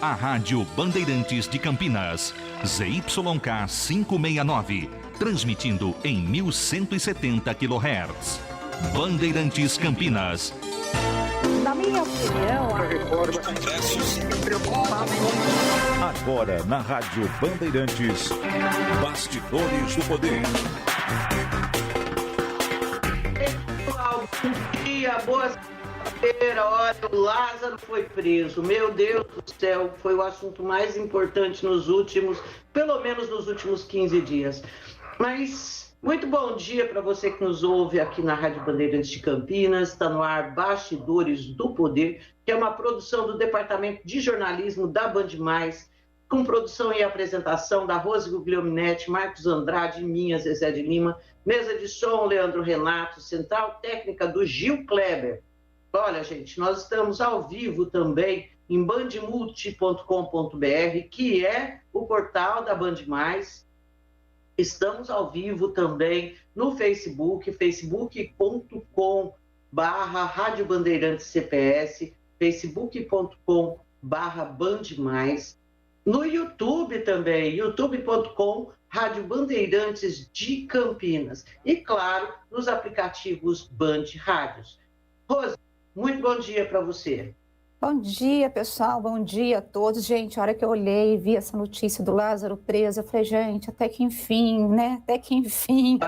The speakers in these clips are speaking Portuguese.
A Rádio Bandeirantes de Campinas, ZYK 569, transmitindo em 1170 kHz. Bandeirantes Campinas. Na minha opinião, a reforma me preocupa muito. Agora na Rádio Bandeirantes, Bastidores do Poder. Pessoal, bom dia, boa sexta-feira. Olha, o Lázaro foi preso. Meu Deus do céu, foi o assunto mais importante pelo menos nos últimos 15 dias. Mas muito bom dia para você que nos ouve aqui na Rádio Bandeirantes de Campinas. Está no ar Bastidores do Poder, que é uma produção do Departamento de Jornalismo da Band+, com produção e apresentação da Rose Guglielminetti, Marcos Andrade e minha, Zezé de Lima. Mesa de som, Leandro Renato. Central técnica do Gil Kleber. Olha, gente, nós estamos ao vivo também em bandmulti.com.br, que é o portal da Band+. Estamos ao vivo também no Facebook, facebook.com/Rádio Bandeirantes CPS, facebook.com/Band+. No YouTube também, youtube.com Rádio Bandeirantes de Campinas. E, claro, nos aplicativos Band Rádios. Rose, muito bom dia para você. Bom dia, pessoal. Bom dia a todos. Gente, a hora que eu olhei e vi essa notícia do Lázaro preso, eu falei, gente, até que enfim, né? Até que enfim.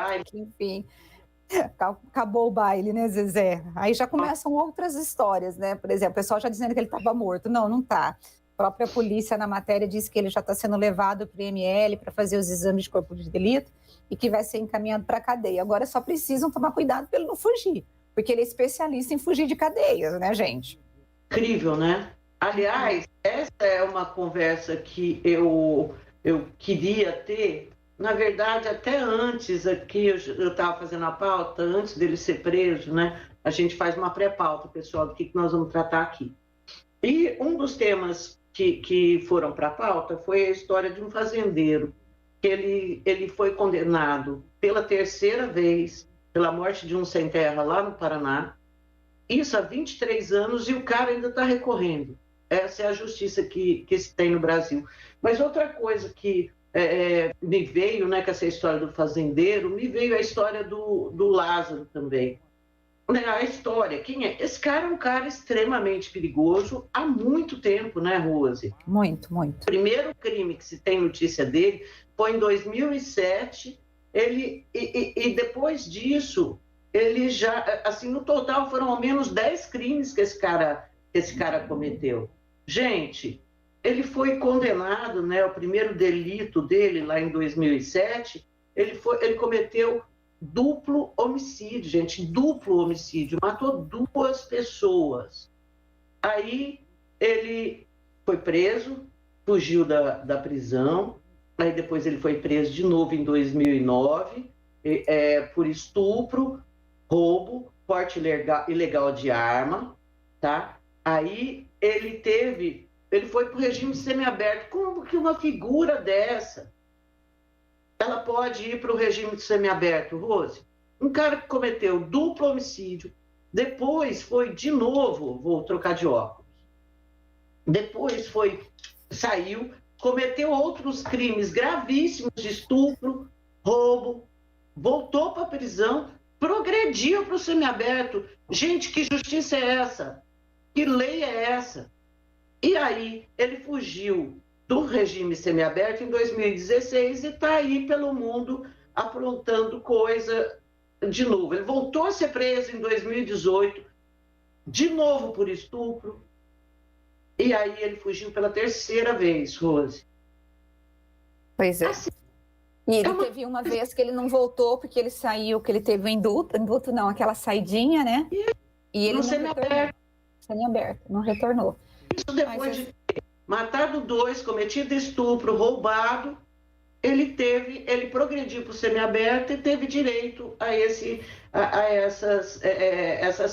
Acabou o baile, né, Zezé? Aí já começam outras histórias, né? Por exemplo, o pessoal já dizendo que ele estava morto. Não, não está. A própria polícia na matéria diz que ele já está sendo levado para o IML para fazer os exames de corpo de delito e que vai ser encaminhado para a cadeia. Agora só precisam tomar cuidado para ele não fugir, porque ele é especialista em fugir de cadeias, né, gente? Incrível, né? Aliás, essa é uma conversa que eu queria ter, na verdade, até antes aqui, eu estava fazendo a pauta, antes dele ser preso, né? A gente faz uma pré-pauta, pessoal, do que nós vamos tratar aqui. E um dos temas que foram para a pauta foi a história de um fazendeiro, que ele foi condenado pela terceira vez pela morte de um sem-terra lá no Paraná, isso há 23 anos, e o cara ainda está recorrendo. Essa é a justiça que se tem no Brasil. Mas outra coisa que me veio, né, com essa história do fazendeiro, me veio a história do Lázaro também. A história, quem é? Esse cara é um cara extremamente perigoso há muito tempo, né, Rose? Muito, muito. O primeiro crime que se tem notícia dele foi em 2007, e depois disso, ele já, assim, no total foram ao menos 10 crimes que esse cara cometeu. Gente, ele foi condenado, né, o primeiro delito dele lá em 2007, ele cometeu duplo homicídio, gente, duplo homicídio, matou 2 pessoas. Aí ele foi preso, fugiu da prisão, aí depois ele foi preso de novo em 2009, por estupro, roubo, porte ilegal de arma, tá? Aí ele foi para o regime semiaberto. Como que uma figura dessa, ela pode ir para o regime semiaberto, Rose? Um cara que cometeu duplo homicídio, depois foi de novo, vou trocar de óculos, depois saiu, cometeu outros crimes gravíssimos de estupro, roubo, voltou para a prisão, progrediu para o semiaberto. Gente, que justiça é essa? Que lei é essa? E aí, ele fugiu do regime semiaberto em 2016 e está aí pelo mundo aprontando coisa de novo. Ele voltou a ser preso em 2018, de novo por estupro, e aí ele fugiu pela terceira vez, Rose. Pois é. Assim, E ele teve uma vez que ele não voltou, porque ele saiu, que ele teve um indulto não, aquela saidinha, né? E ele no não retornou. Semiaberto, não retornou. Isso depois de ter matado 2, cometido estupro, roubado, ele progrediu para o semiaberto e teve direito a essas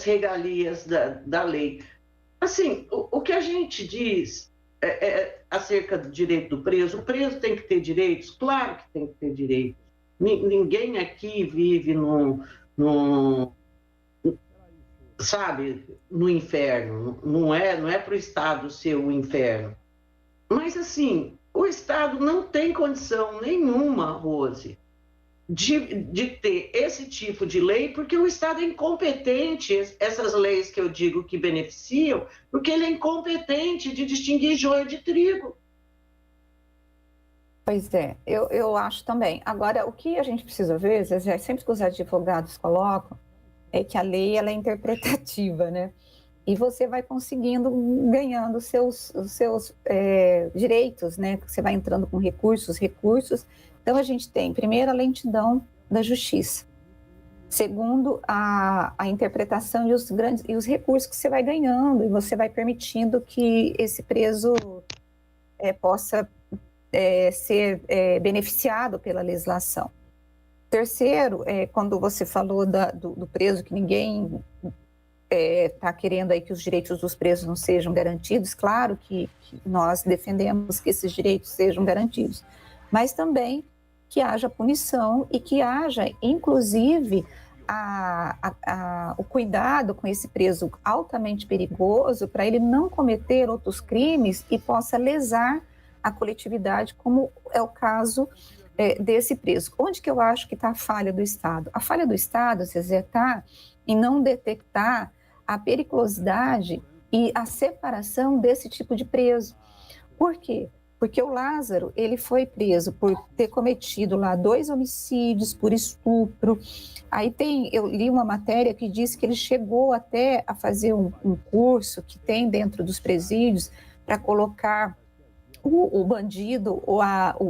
regalias da lei. Assim, o que a gente diz acerca do direito do preso, o preso tem que ter direitos? Claro que tem que ter direitos. Ninguém aqui vive sabe, no inferno. Não é para o Estado ser o inferno. Mas, assim, o Estado não tem condição nenhuma, Rose, de ter esse tipo de lei, porque o Estado é incompetente, essas leis que eu digo que beneficiam, porque ele é incompetente de distinguir joio de trigo. Pois é, eu acho também. Agora, o que a gente precisa ver, Zezé, sempre que os advogados colocam, é que a lei ela é interpretativa, né? E você vai conseguindo, ganhando os seus direitos, né? Você vai entrando com recursos. Então, a gente tem, primeiro, a lentidão da justiça. Segundo, a interpretação e os recursos que você vai ganhando, e você vai permitindo que esse preso possa ser beneficiado pela legislação. Terceiro, quando você falou do preso, que ninguém está querendo aí que os direitos dos presos não sejam garantidos, claro que nós defendemos que esses direitos sejam garantidos, mas também que haja punição e que haja, inclusive, o cuidado com esse preso altamente perigoso para ele não cometer outros crimes e possa lesar a coletividade, como é o caso desse preso. Onde que eu acho que está a falha do Estado? A falha do Estado, Zezé, está em não detectar a periculosidade e a separação desse tipo de preso. Por quê? Porque o Lázaro, ele foi preso por ter cometido lá 2 homicídios por estupro. Aí eu li uma matéria que diz que ele chegou até a fazer um curso que tem dentro dos presídios para colocar o bandido ou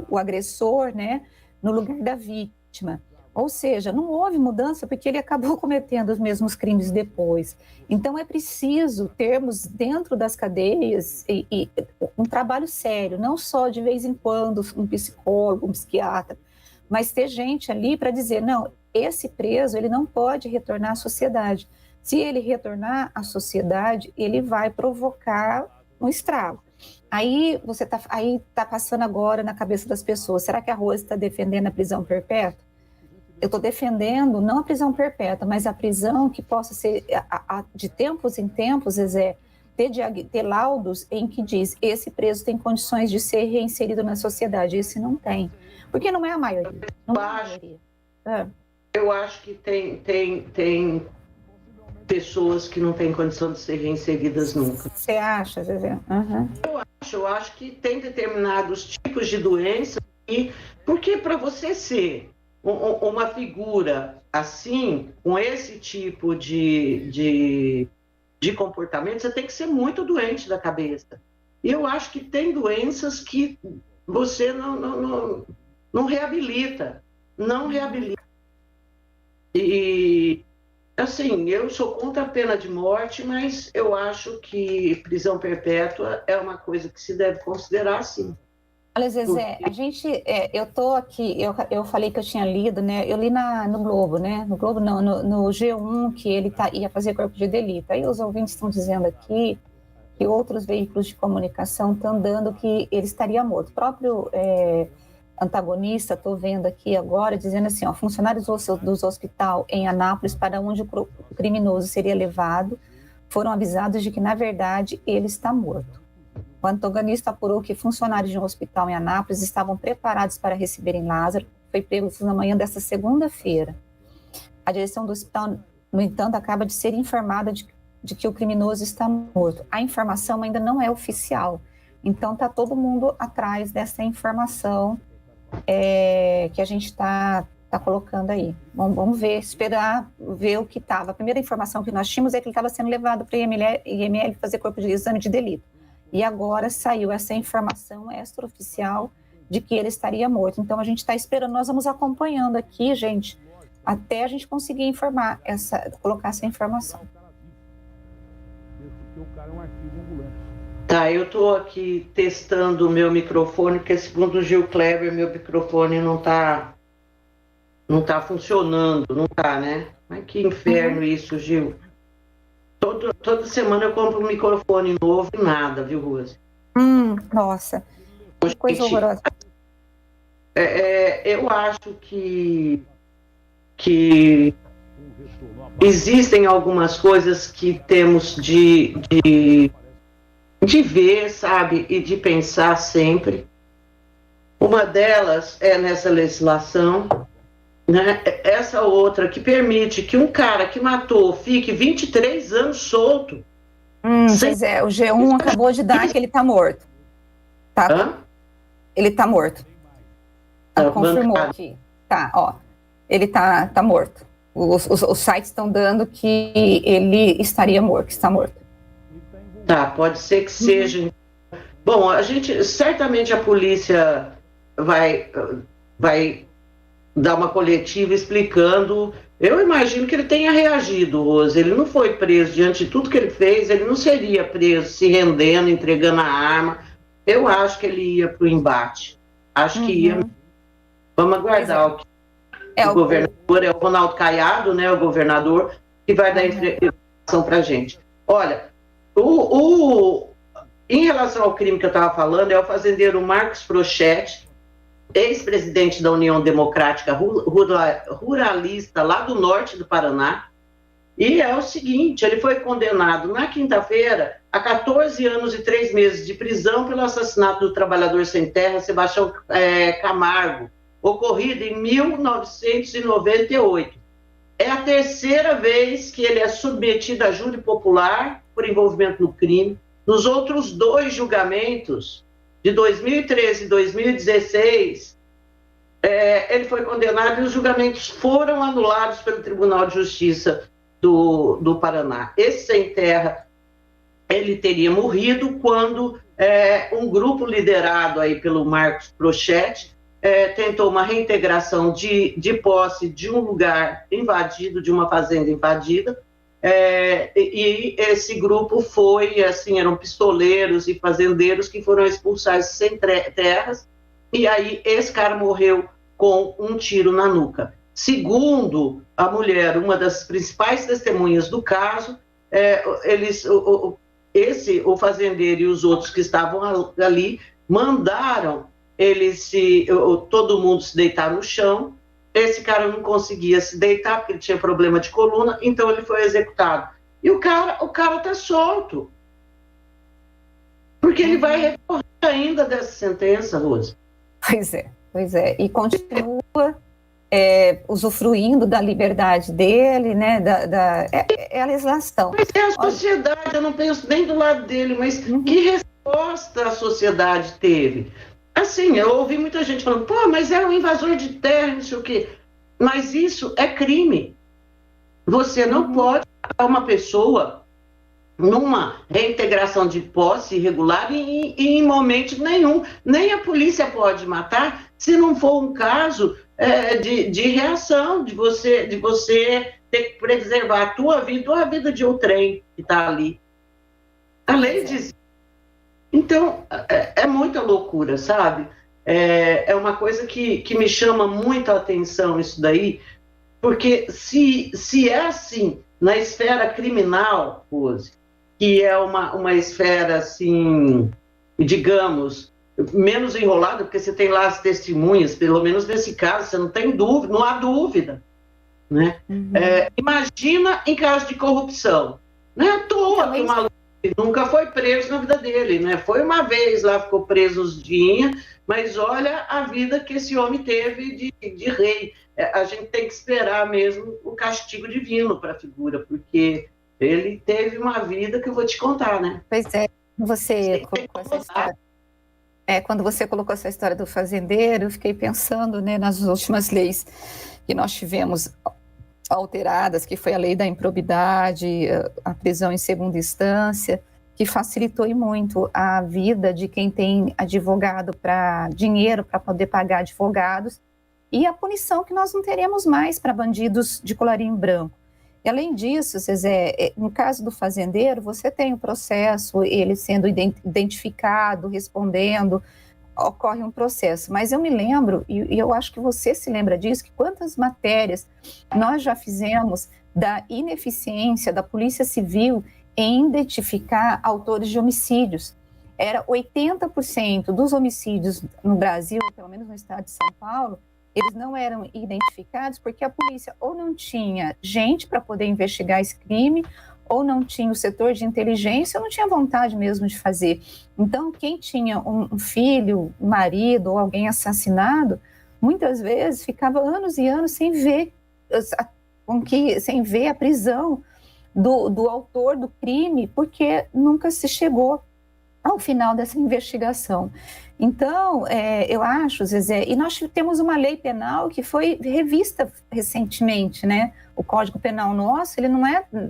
o agressor, né, no lugar da vítima. Ou seja, não houve mudança porque ele acabou cometendo os mesmos crimes depois. Então, é preciso termos dentro das cadeias um trabalho sério, não só de vez em quando um psicólogo, um psiquiatra, mas ter gente ali para dizer, não, esse preso ele não pode retornar à sociedade. Se ele retornar à sociedade, ele vai provocar um estrago. Aí você tá passando agora na cabeça das pessoas, será que a Rose está defendendo a prisão perpétua? Eu estou defendendo não a prisão perpétua, mas a prisão que possa ser, de tempos em tempos, Zezé, ter laudos em que diz esse preso tem condições de ser reinserido na sociedade, esse não tem. Porque não é a maioria. Eu acho que tem pessoas que não têm condição de ser reinseridas nunca. Você acha, Zezé? Uhum. Eu acho que tem determinados tipos de doenças porque para você ser uma figura assim, com esse tipo de comportamento, você tem que ser muito doente da cabeça. E eu acho que tem doenças que você não reabilita. Não reabilita. E, assim, eu sou contra a pena de morte, mas eu acho que prisão perpétua é uma coisa que se deve considerar, sim. Olha, Zezé, eu tô aqui, eu falei que eu tinha lido, né? Eu li no Globo, né? No Globo não, no G1, que ele ia fazer corpo de delito. Aí os ouvintes estão dizendo aqui que outros veículos de comunicação estão dando que ele estaria morto. O próprio antagonista, estou vendo aqui agora, dizendo assim, ó, funcionários dos hospital em Anápolis, para onde o criminoso seria levado, foram avisados de que, na verdade, ele está morto. O antagonista apurou que funcionários de um hospital em Anápolis estavam preparados para receberem Lázaro, foi pego na manhã desta segunda-feira. A direção do hospital, no entanto, acaba de ser informada de que o criminoso está morto. A informação ainda não é oficial, então está todo mundo atrás dessa informação que a gente está colocando aí. Vamos ver, esperar ver o que estava. A primeira informação que nós tínhamos é que ele estava sendo levado para o IML fazer corpo de exame de delito. E agora saiu essa informação extraoficial de que ele estaria morto. Então, a gente está esperando, nós vamos acompanhando aqui, gente, até a gente conseguir colocar essa informação. Tá, eu estou aqui testando o meu microfone, porque segundo o Gil Kleber, meu microfone não tá funcionando, não tá, né? Mas que inferno isso, Gil. Toda semana eu compro um microfone novo e nada, viu, Rose? Nossa, que coisa horrorosa. Eu acho que existem algumas coisas que temos de de ver, sabe, e de pensar sempre. Uma delas é nessa legislação, né? Essa outra que permite que um cara que matou fique 23 anos solto. Pois é, o G1 acabou de dar que ele está morto. Tá? Hã? Ele está morto. Confirmou aqui. Tá, ó. Ele tá morto. Os sites estão dando que ele estaria morto, que está morto. Tá, pode ser que seja. Bom, certamente a polícia vai dar uma coletiva explicando. Eu imagino que ele tenha reagido, Rose. Ele não foi preso diante de tudo que ele fez, ele não seria preso se rendendo, entregando a arma. Eu acho que ele ia para o embate. Acho que ia. Vamos aguardar o que o governador, é o Ronaldo Caiado, né, o governador, que vai dar informação para a gente. Olha, em relação ao crime que eu estava falando, é o fazendeiro Marcos Prochetti, ex-presidente da União Democrática Ruralista, lá do norte do Paraná. E é o seguinte, ele foi condenado na quinta-feira a 14 anos e 3 meses de prisão pelo assassinato do trabalhador sem terra, Sebastião Camargo, ocorrido em 1998. É a terceira vez que ele é submetido a júri popular por envolvimento no crime. Nos outros 2 julgamentos, de 2013 e 2016, ele foi condenado e os julgamentos foram anulados pelo Tribunal de Justiça do Paraná. Esse sem terra, ele teria morrido quando um grupo liderado aí pelo Marcos Prochetti tentou uma reintegração de posse de um lugar invadido, de uma fazenda invadida, e esse grupo foi, assim, eram pistoleiros e fazendeiros que foram expulsar esses sem terras, e aí esse cara morreu com um tiro na nuca. Segundo a mulher, uma das principais testemunhas do caso, o fazendeiro e os outros que estavam ali mandaram todo mundo se deitar no chão. Esse cara não conseguia se deitar porque ele tinha problema de coluna, então ele foi executado. E o cara tá solto. Porque ele vai recorrer ainda dessa sentença, Rose. Pois é. E continua usufruindo da liberdade dele, né? É a legislação. Mas é a sociedade, eu não penso nem do lado dele, mas que resposta a sociedade teve? Assim, eu ouvi muita gente falando, pô, mas é um invasor de terra, não sei o quê. Mas isso é crime. Você não pode matar uma pessoa numa reintegração de posse irregular e em momento nenhum. Nem a polícia pode matar se não for um caso de reação, de você ter que preservar a tua vida ou a vida de outrem que está ali. A lei diz. Então, é muita loucura, sabe? É uma coisa que me chama muito a atenção isso daí, porque se é assim na esfera criminal, Rose, que é uma esfera, assim, digamos, menos enrolada, porque você tem lá as testemunhas, pelo menos nesse caso, você não tem dúvida, não há dúvida, né? Imagina em caso de corrupção. Não é à toa que o maluco nunca foi preso na vida dele, né? Foi uma vez lá, ficou preso uns dias, mas olha a vida que esse homem teve de rei. A gente tem que esperar mesmo o castigo divino para a figura, porque ele teve uma vida que eu vou te contar, né? Pois é, quando você colocou essa história do fazendeiro, eu fiquei pensando, né, nas últimas leis que nós tivemos alteradas, que foi a lei da improbidade, a prisão em segunda instância, que facilitou e muito a vida de quem tem advogado dinheiro para poder pagar advogados, e a punição que nós não teremos mais para bandidos de colarinho branco. E além disso, Zezé, no caso do fazendeiro, você tem o processo, ele sendo identificado, respondendo, ocorre um processo. Mas eu me lembro, e eu acho que você se lembra disso, que quantas matérias nós já fizemos da ineficiência da Polícia Civil em identificar autores de homicídios. Era 80% dos homicídios no Brasil, pelo menos no estado de São Paulo, eles não eram identificados porque a polícia ou não tinha gente para poder investigar esse crime, ou não tinha o setor de inteligência, ou não tinha vontade mesmo de fazer. Então, quem tinha um filho, um marido ou alguém assassinado, muitas vezes ficava anos e anos sem ver a prisão do autor do crime, porque nunca se chegou ao final dessa investigação. Então, eu acho, Zezé, e nós temos uma lei penal que foi revista recentemente, né? O Código Penal nosso,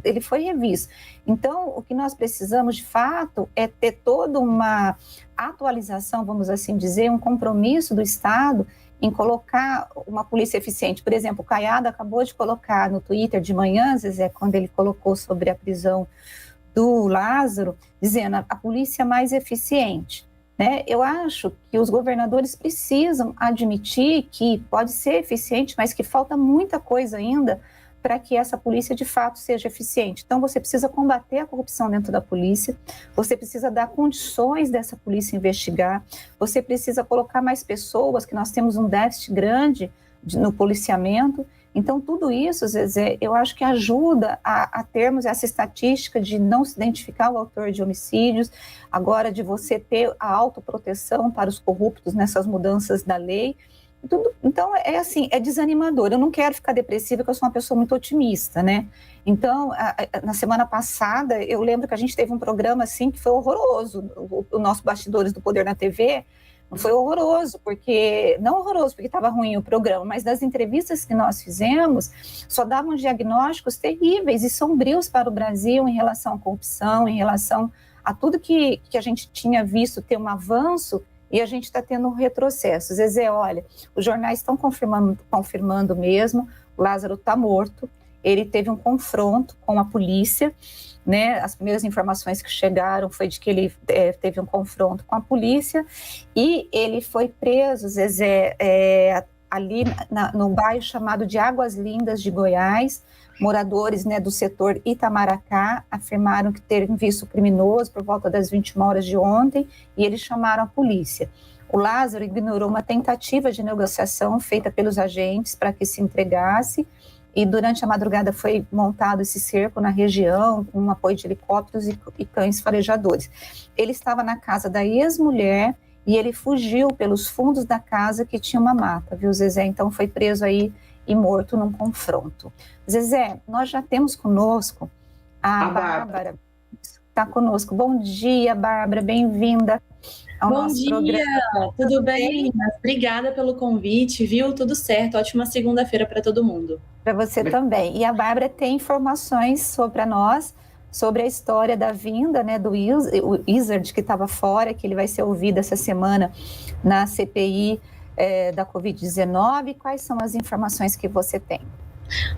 ele foi revisto. Então, o que nós precisamos, de fato, é ter toda uma atualização, vamos assim dizer, um compromisso do Estado em colocar uma polícia eficiente. Por exemplo, o Caiado acabou de colocar no Twitter de manhã, Zezé, quando ele colocou sobre a prisão do Lázaro, dizendo a polícia mais eficiente. Né? Eu acho que os governadores precisam admitir que pode ser eficiente, mas que falta muita coisa ainda para que essa polícia de fato seja eficiente. Então, você precisa combater a corrupção dentro da polícia, você precisa dar condições dessa polícia investigar, você precisa colocar mais pessoas, que nós temos um déficit grande no policiamento. Então, tudo isso, Zezé, eu acho que ajuda a termos essa estatística de não se identificar o autor de homicídios, agora de você ter a autoproteção para os corruptos nessas mudanças da lei. Então, é desanimador. Eu não quero ficar depressiva, porque eu sou uma pessoa muito otimista, né? Então, na semana passada, eu lembro que a gente teve um programa, assim, que foi horroroso. O nosso Bastidores do Poder na TV foi horroroso, não horroroso porque estava ruim o programa, mas das entrevistas que nós fizemos, só davam diagnósticos terríveis e sombrios para o Brasil em relação à corrupção, em relação a tudo que a gente tinha visto ter um avanço, e a gente está tendo um retrocesso. Zezé, olha, os jornais estão confirmando mesmo, o Lázaro está morto, ele teve um confronto com a polícia, né? As primeiras informações que chegaram foi de que ele teve um confronto com a polícia, e ele foi preso, Zezé, ali no bairro chamado de Águas Lindas de Goiás. Moradores, né, do setor Itamaracá afirmaram que terem visto o criminoso por volta das 21 horas de ontem, e eles chamaram a polícia. O Lázaro ignorou uma tentativa de negociação feita pelos agentes para que se entregasse, e durante a madrugada foi montado esse cerco na região, com apoio de helicópteros e cães farejadores. Ele estava na casa da ex-mulher e ele fugiu pelos fundos da casa, que tinha uma mata, viu, Zezé? Então foi preso aí e morto num confronto. Zezé, nós já temos conosco a Bárbara, está conosco. Bom dia, Bárbara, bem-vinda ao nosso programa. Bom dia, tudo bem? Obrigada pelo convite, viu? Tudo certo, ótima segunda-feira para todo mundo. Para você também. E a Bárbara tem informações para nós, sobre a história da vinda, né, do Wizard, que estava fora, que ele vai ser ouvido essa semana na CPI da Covid-19. Quais são as informações que você tem?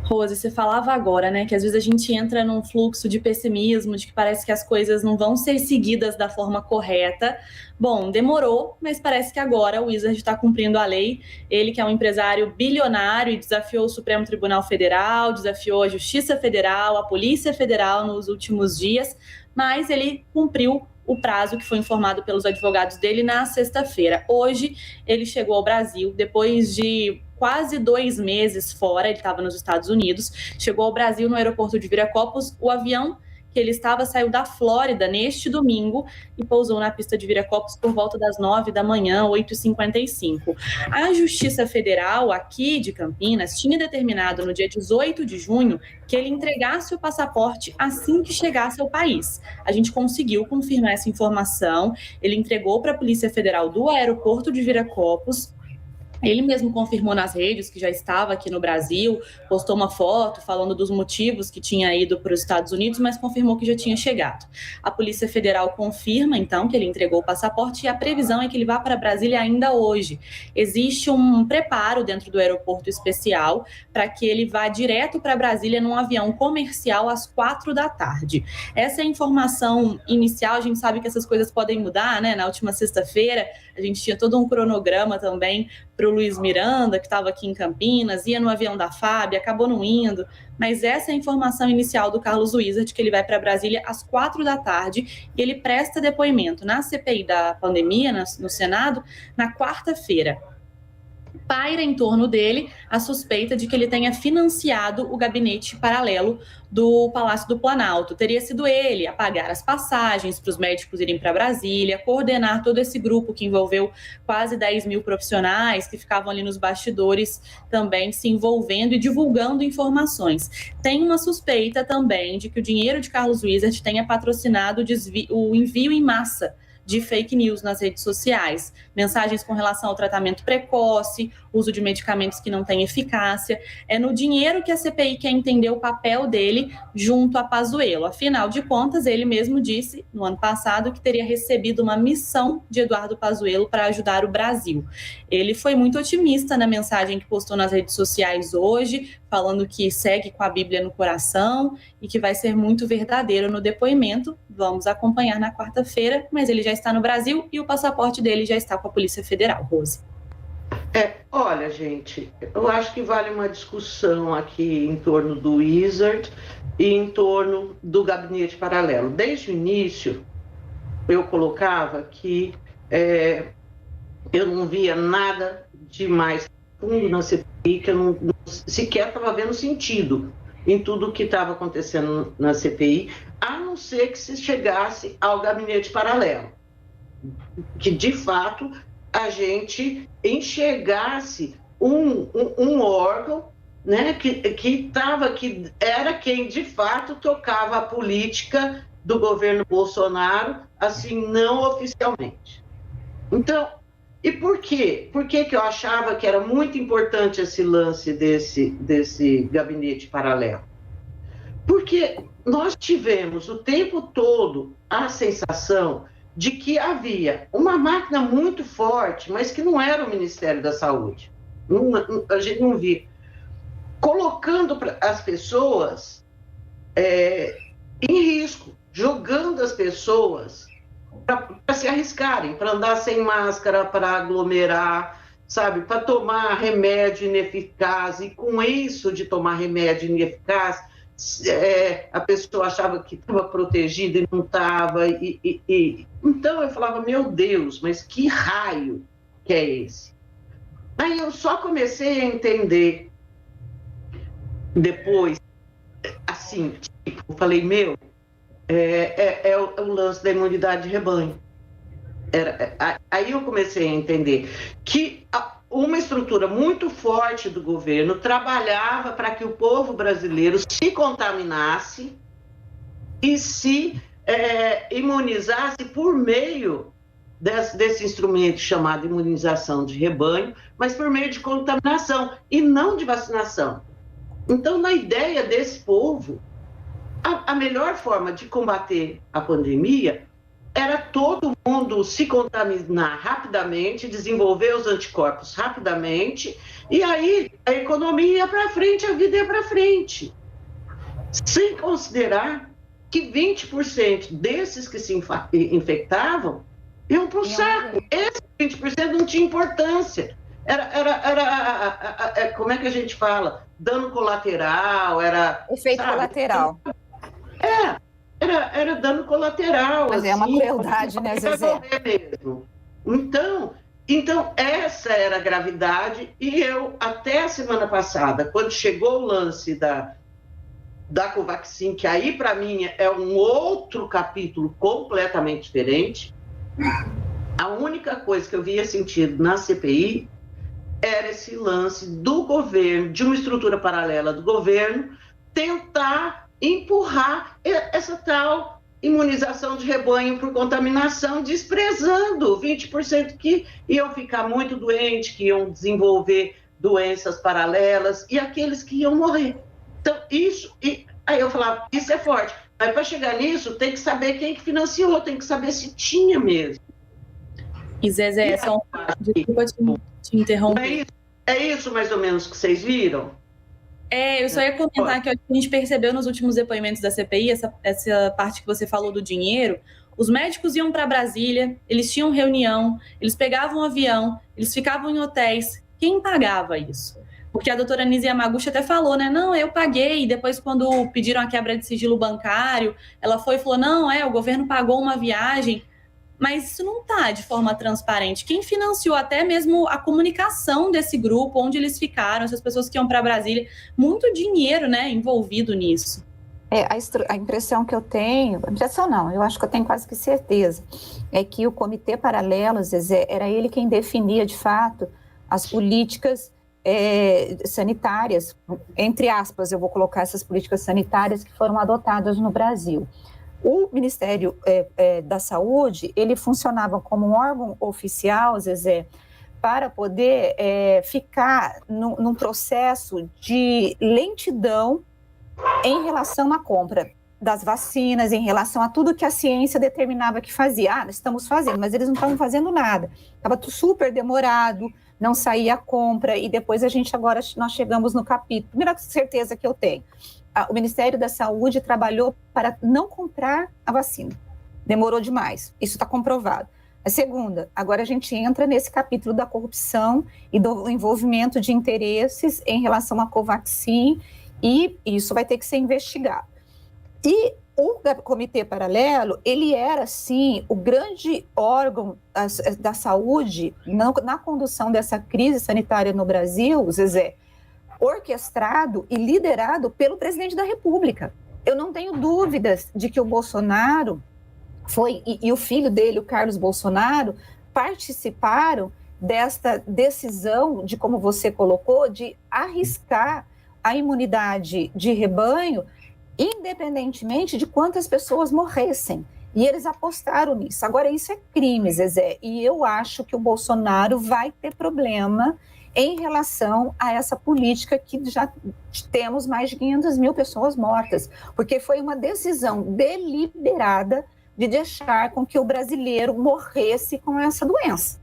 Rose, você falava agora, né, que às vezes a gente entra num fluxo de pessimismo, de que parece que as coisas não vão ser seguidas da forma correta. Bom, demorou, mas parece que agora o Wizard está cumprindo a lei. Ele, que é um empresário bilionário e desafiou o Supremo Tribunal Federal, desafiou a Justiça Federal, a Polícia Federal nos últimos dias, mas ele cumpriu o prazo que foi informado pelos advogados dele na sexta-feira. Hoje, ele chegou ao Brasil, depois de quase 2 meses fora, ele estava nos Estados Unidos, chegou ao Brasil no aeroporto de Viracopos. O avião que ele estava saiu da Flórida neste domingo e pousou na pista de Viracopos por volta das 9 da manhã, 8h55. A Justiça Federal aqui de Campinas tinha determinado no dia 18 de junho que ele entregasse o passaporte assim que chegasse ao país. A gente conseguiu confirmar essa informação, ele entregou para a Polícia Federal do aeroporto de Viracopos. Ele mesmo confirmou nas redes que já estava aqui no Brasil, postou uma foto falando dos motivos que tinha ido para os Estados Unidos, mas confirmou que já tinha chegado. A Polícia Federal confirma, então, que ele entregou o passaporte, e a previsão é que ele vá para Brasília ainda hoje. Existe um preparo dentro do aeroporto especial para que ele vá direto para Brasília num avião comercial às 4 da tarde. Essa é a informação inicial. A gente sabe que essas coisas podem mudar, né? Na última sexta-feira, a gente tinha todo um cronograma também para o Luiz Miranda, que estava aqui em Campinas, ia no avião da FAB, acabou não indo, mas essa é a informação inicial do Carlos Wizard, que ele vai para Brasília às 4 da tarde, e ele presta depoimento na CPI da pandemia, no Senado, na quarta-feira. paira em torno dele a suspeita de que ele tenha financiado o gabinete paralelo do Palácio do Planalto. Teria sido ele a pagar as passagens para os médicos irem para Brasília, coordenar todo esse grupo que envolveu quase 10 mil profissionais que ficavam ali nos bastidores também se envolvendo e divulgando informações. Tem uma suspeita também de que o dinheiro de Carlos Wizard tenha patrocinado o envio em massa de fake news nas redes sociais, mensagens com relação ao tratamento precoce, uso de medicamentos que não têm eficácia. É no dinheiro que a CPI quer entender o papel dele junto a Pazuello. Afinal de contas, ele mesmo disse no ano passado que teria recebido uma missão de Eduardo Pazuello para ajudar o Brasil. Ele foi muito otimista na mensagem que postou nas redes sociais hoje, falando que segue com a Bíblia no coração e que vai ser muito verdadeiro no depoimento. Vamos acompanhar na quarta-feira, mas ele já está no Brasil e o passaporte dele já está com a Polícia Federal. Rose. Olha, gente, eu acho que vale uma discussão aqui em torno do Wizard e em torno do gabinete paralelo. Desde o início, eu colocava que eu não via nada de mais fundo na CPI, que eu não sequer estava vendo sentido em tudo o que estava acontecendo na CPI, a não ser que se chegasse ao gabinete paralelo, que de fato a gente enxergasse um órgão, né, que era quem de fato tocava a política do governo Bolsonaro, assim, não oficialmente. Então, e por quê? Por que eu achava que era muito importante esse lance desse gabinete paralelo? Porque nós tivemos o tempo todo a sensação de que havia uma máquina muito forte, mas que não era o Ministério da Saúde. A gente não via. Colocando as pessoas em risco, jogando as pessoas para se arriscarem, para andar sem máscara, para aglomerar, sabe, para tomar remédio ineficaz, e com isso de tomar remédio ineficaz, a pessoa achava que estava protegida e não estava. Então eu falava, meu Deus, mas que raio que é esse? Aí eu só comecei a entender depois, assim, tipo, eu falei, é o lance da imunidade de rebanho. Aí eu comecei a entender que uma estrutura muito forte do governo trabalhava para que o povo brasileiro se contaminasse e se imunizasse por meio desse instrumento chamado imunização de rebanho, mas por meio de contaminação e não de vacinação. Então, na ideia desse povo, a melhor forma de combater a pandemia era todo mundo se contaminar rapidamente, desenvolver os anticorpos rapidamente, e aí a economia ia para frente, a vida ia para frente. Sem considerar que 20% desses que se infectavam iam para o saco. Esses 20% não tinha importância. Era como é que a gente fala? Dano colateral, era... Efeito colateral. Era dano colateral. Mas é uma crueldade, né, Zezé? Mesmo. Então, essa era a gravidade, e eu, até a semana passada, quando chegou o lance da Covaxin, que aí, para mim, é um outro capítulo completamente diferente, a única coisa que eu via sentido na CPI era esse lance do governo, de uma estrutura paralela do governo, tentar empurrar essa tal imunização de rebanho por contaminação, desprezando 20% que iam ficar muito doentes, que iam desenvolver doenças paralelas e aqueles que iam morrer. Então, aí eu falava, isso é forte. Mas para chegar nisso, tem que saber quem que financiou, tem que saber se tinha mesmo. E Zezé, desculpa te interromper. É isso mais ou menos que vocês viram? Eu só ia comentar que a gente percebeu nos últimos depoimentos da CPI, essa parte que você falou do dinheiro. Os médicos iam para Brasília, eles tinham reunião, eles pegavam um avião, eles ficavam em hotéis. Quem pagava isso? Porque a doutora Nise Yamaguchi até falou, né? Não, eu paguei. E depois, quando pediram a quebra de sigilo bancário, ela foi e falou, não, o governo pagou uma viagem. mas isso não está de forma transparente. Quem financiou até mesmo a comunicação desse grupo, onde eles ficaram, essas pessoas que iam para Brasília, muito dinheiro, né, envolvido nisso. A impressão que eu tenho, impressão não, eu acho que eu tenho quase que certeza, é que o Comitê Paralelo, Zezé, era ele quem definia, de fato, as políticas sanitárias, entre aspas, eu vou colocar essas políticas sanitárias que foram adotadas no Brasil. O Ministério da Saúde, ele funcionava como um órgão oficial, Zezé, para poder ficar num processo de lentidão em relação à compra das vacinas, em relação a tudo que a ciência determinava que fazia. Estamos fazendo, mas eles não estavam fazendo nada. Estava super demorado, não saía a compra, e depois nós chegamos no capítulo. Primeira certeza que eu tenho, o Ministério da Saúde trabalhou para não comprar a vacina. Demorou demais, isso está comprovado. A segunda, agora a gente entra nesse capítulo da corrupção e do envolvimento de interesses em relação à Covaxin, e isso vai ter que ser investigado. E o Comitê Paralelo, ele era, sim, o grande órgão da saúde na condução dessa crise sanitária no Brasil, Zezé, orquestrado e liderado pelo presidente da República. Eu não tenho dúvidas de que o Bolsonaro e o filho dele, o Carlos Bolsonaro, participaram desta decisão de, como você colocou, de arriscar a imunidade de rebanho, independentemente de quantas pessoas morressem. E eles apostaram nisso. Agora, isso é crime, Zezé, e eu acho que o Bolsonaro vai ter problema em relação a essa política que já temos mais de 500 mil pessoas mortas, porque foi uma decisão deliberada de deixar com que o brasileiro morresse com essa doença.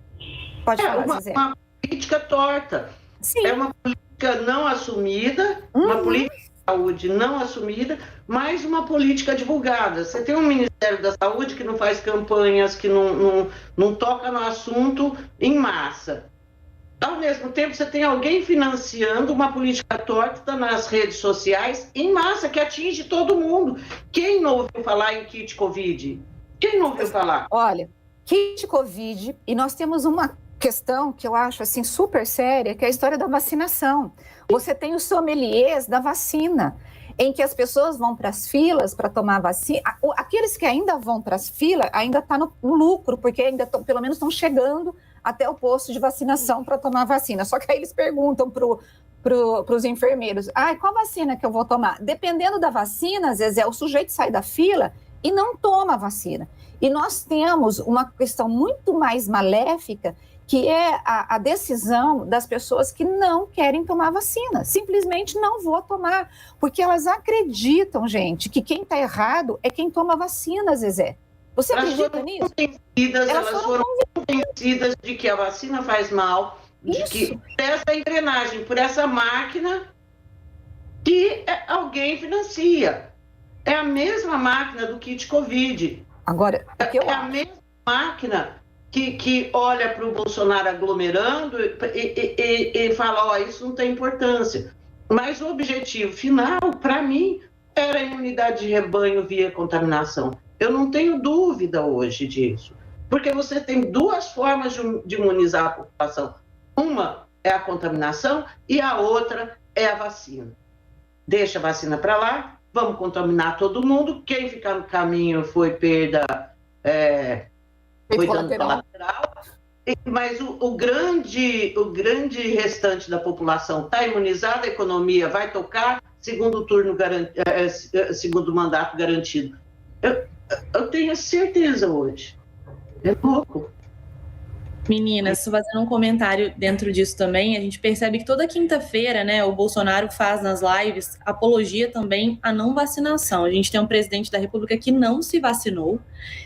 Pode falar, Zezé. É uma política torta. Sim. É uma política não assumida, uma política de saúde não assumida, mas uma política divulgada. Você tem um Ministério da Saúde que não faz campanhas, que não toca no assunto em massa. Ao mesmo tempo, você tem alguém financiando uma política torta nas redes sociais em massa, que atinge todo mundo. Quem não ouviu falar em kit Covid? Quem não ouviu falar? Olha, kit Covid, e nós temos uma questão que eu acho assim super séria, que é a história da vacinação. Você tem os sommeliers da vacina, em que as pessoas vão para as filas para tomar vacina. Aqueles que ainda vão para as filas ainda estão no lucro, porque ainda pelo menos estão chegando até o posto de vacinação para tomar vacina. Só que aí eles perguntam para os enfermeiros, qual vacina que eu vou tomar? Dependendo da vacina, às vezes o sujeito sai da fila e não toma a vacina. E nós temos uma questão muito mais maléfica, que é a decisão das pessoas que não querem tomar vacina. Simplesmente não vou tomar, porque elas acreditam, gente, que quem está errado é quem toma vacina, Zezé. Você acredita nisso? Elas foram convencidas de que a vacina faz mal, de que por essa engrenagem, por essa máquina que alguém financia. É a mesma máquina do kit Covid. Agora, é a mesma máquina que olha para o Bolsonaro aglomerando e fala, isso não tem importância. Mas o objetivo final, para mim, era a imunidade de rebanho via contaminação. Eu não tenho dúvida hoje disso, porque você tem duas formas de imunizar a população. Uma é a contaminação e a outra é a vacina. Deixa a vacina para lá, vamos contaminar todo mundo. Quem ficar no caminho foi perda... foi dano colateral, mas o grande restante da população está imunizada, a economia vai tocar, segundo mandato garantido. Eu tenho certeza hoje. É pouco. Meninas, fazendo um comentário dentro disso também, a gente percebe que toda quinta-feira, né, o Bolsonaro faz nas lives apologia também à não vacinação. A gente tem um presidente da República que não se vacinou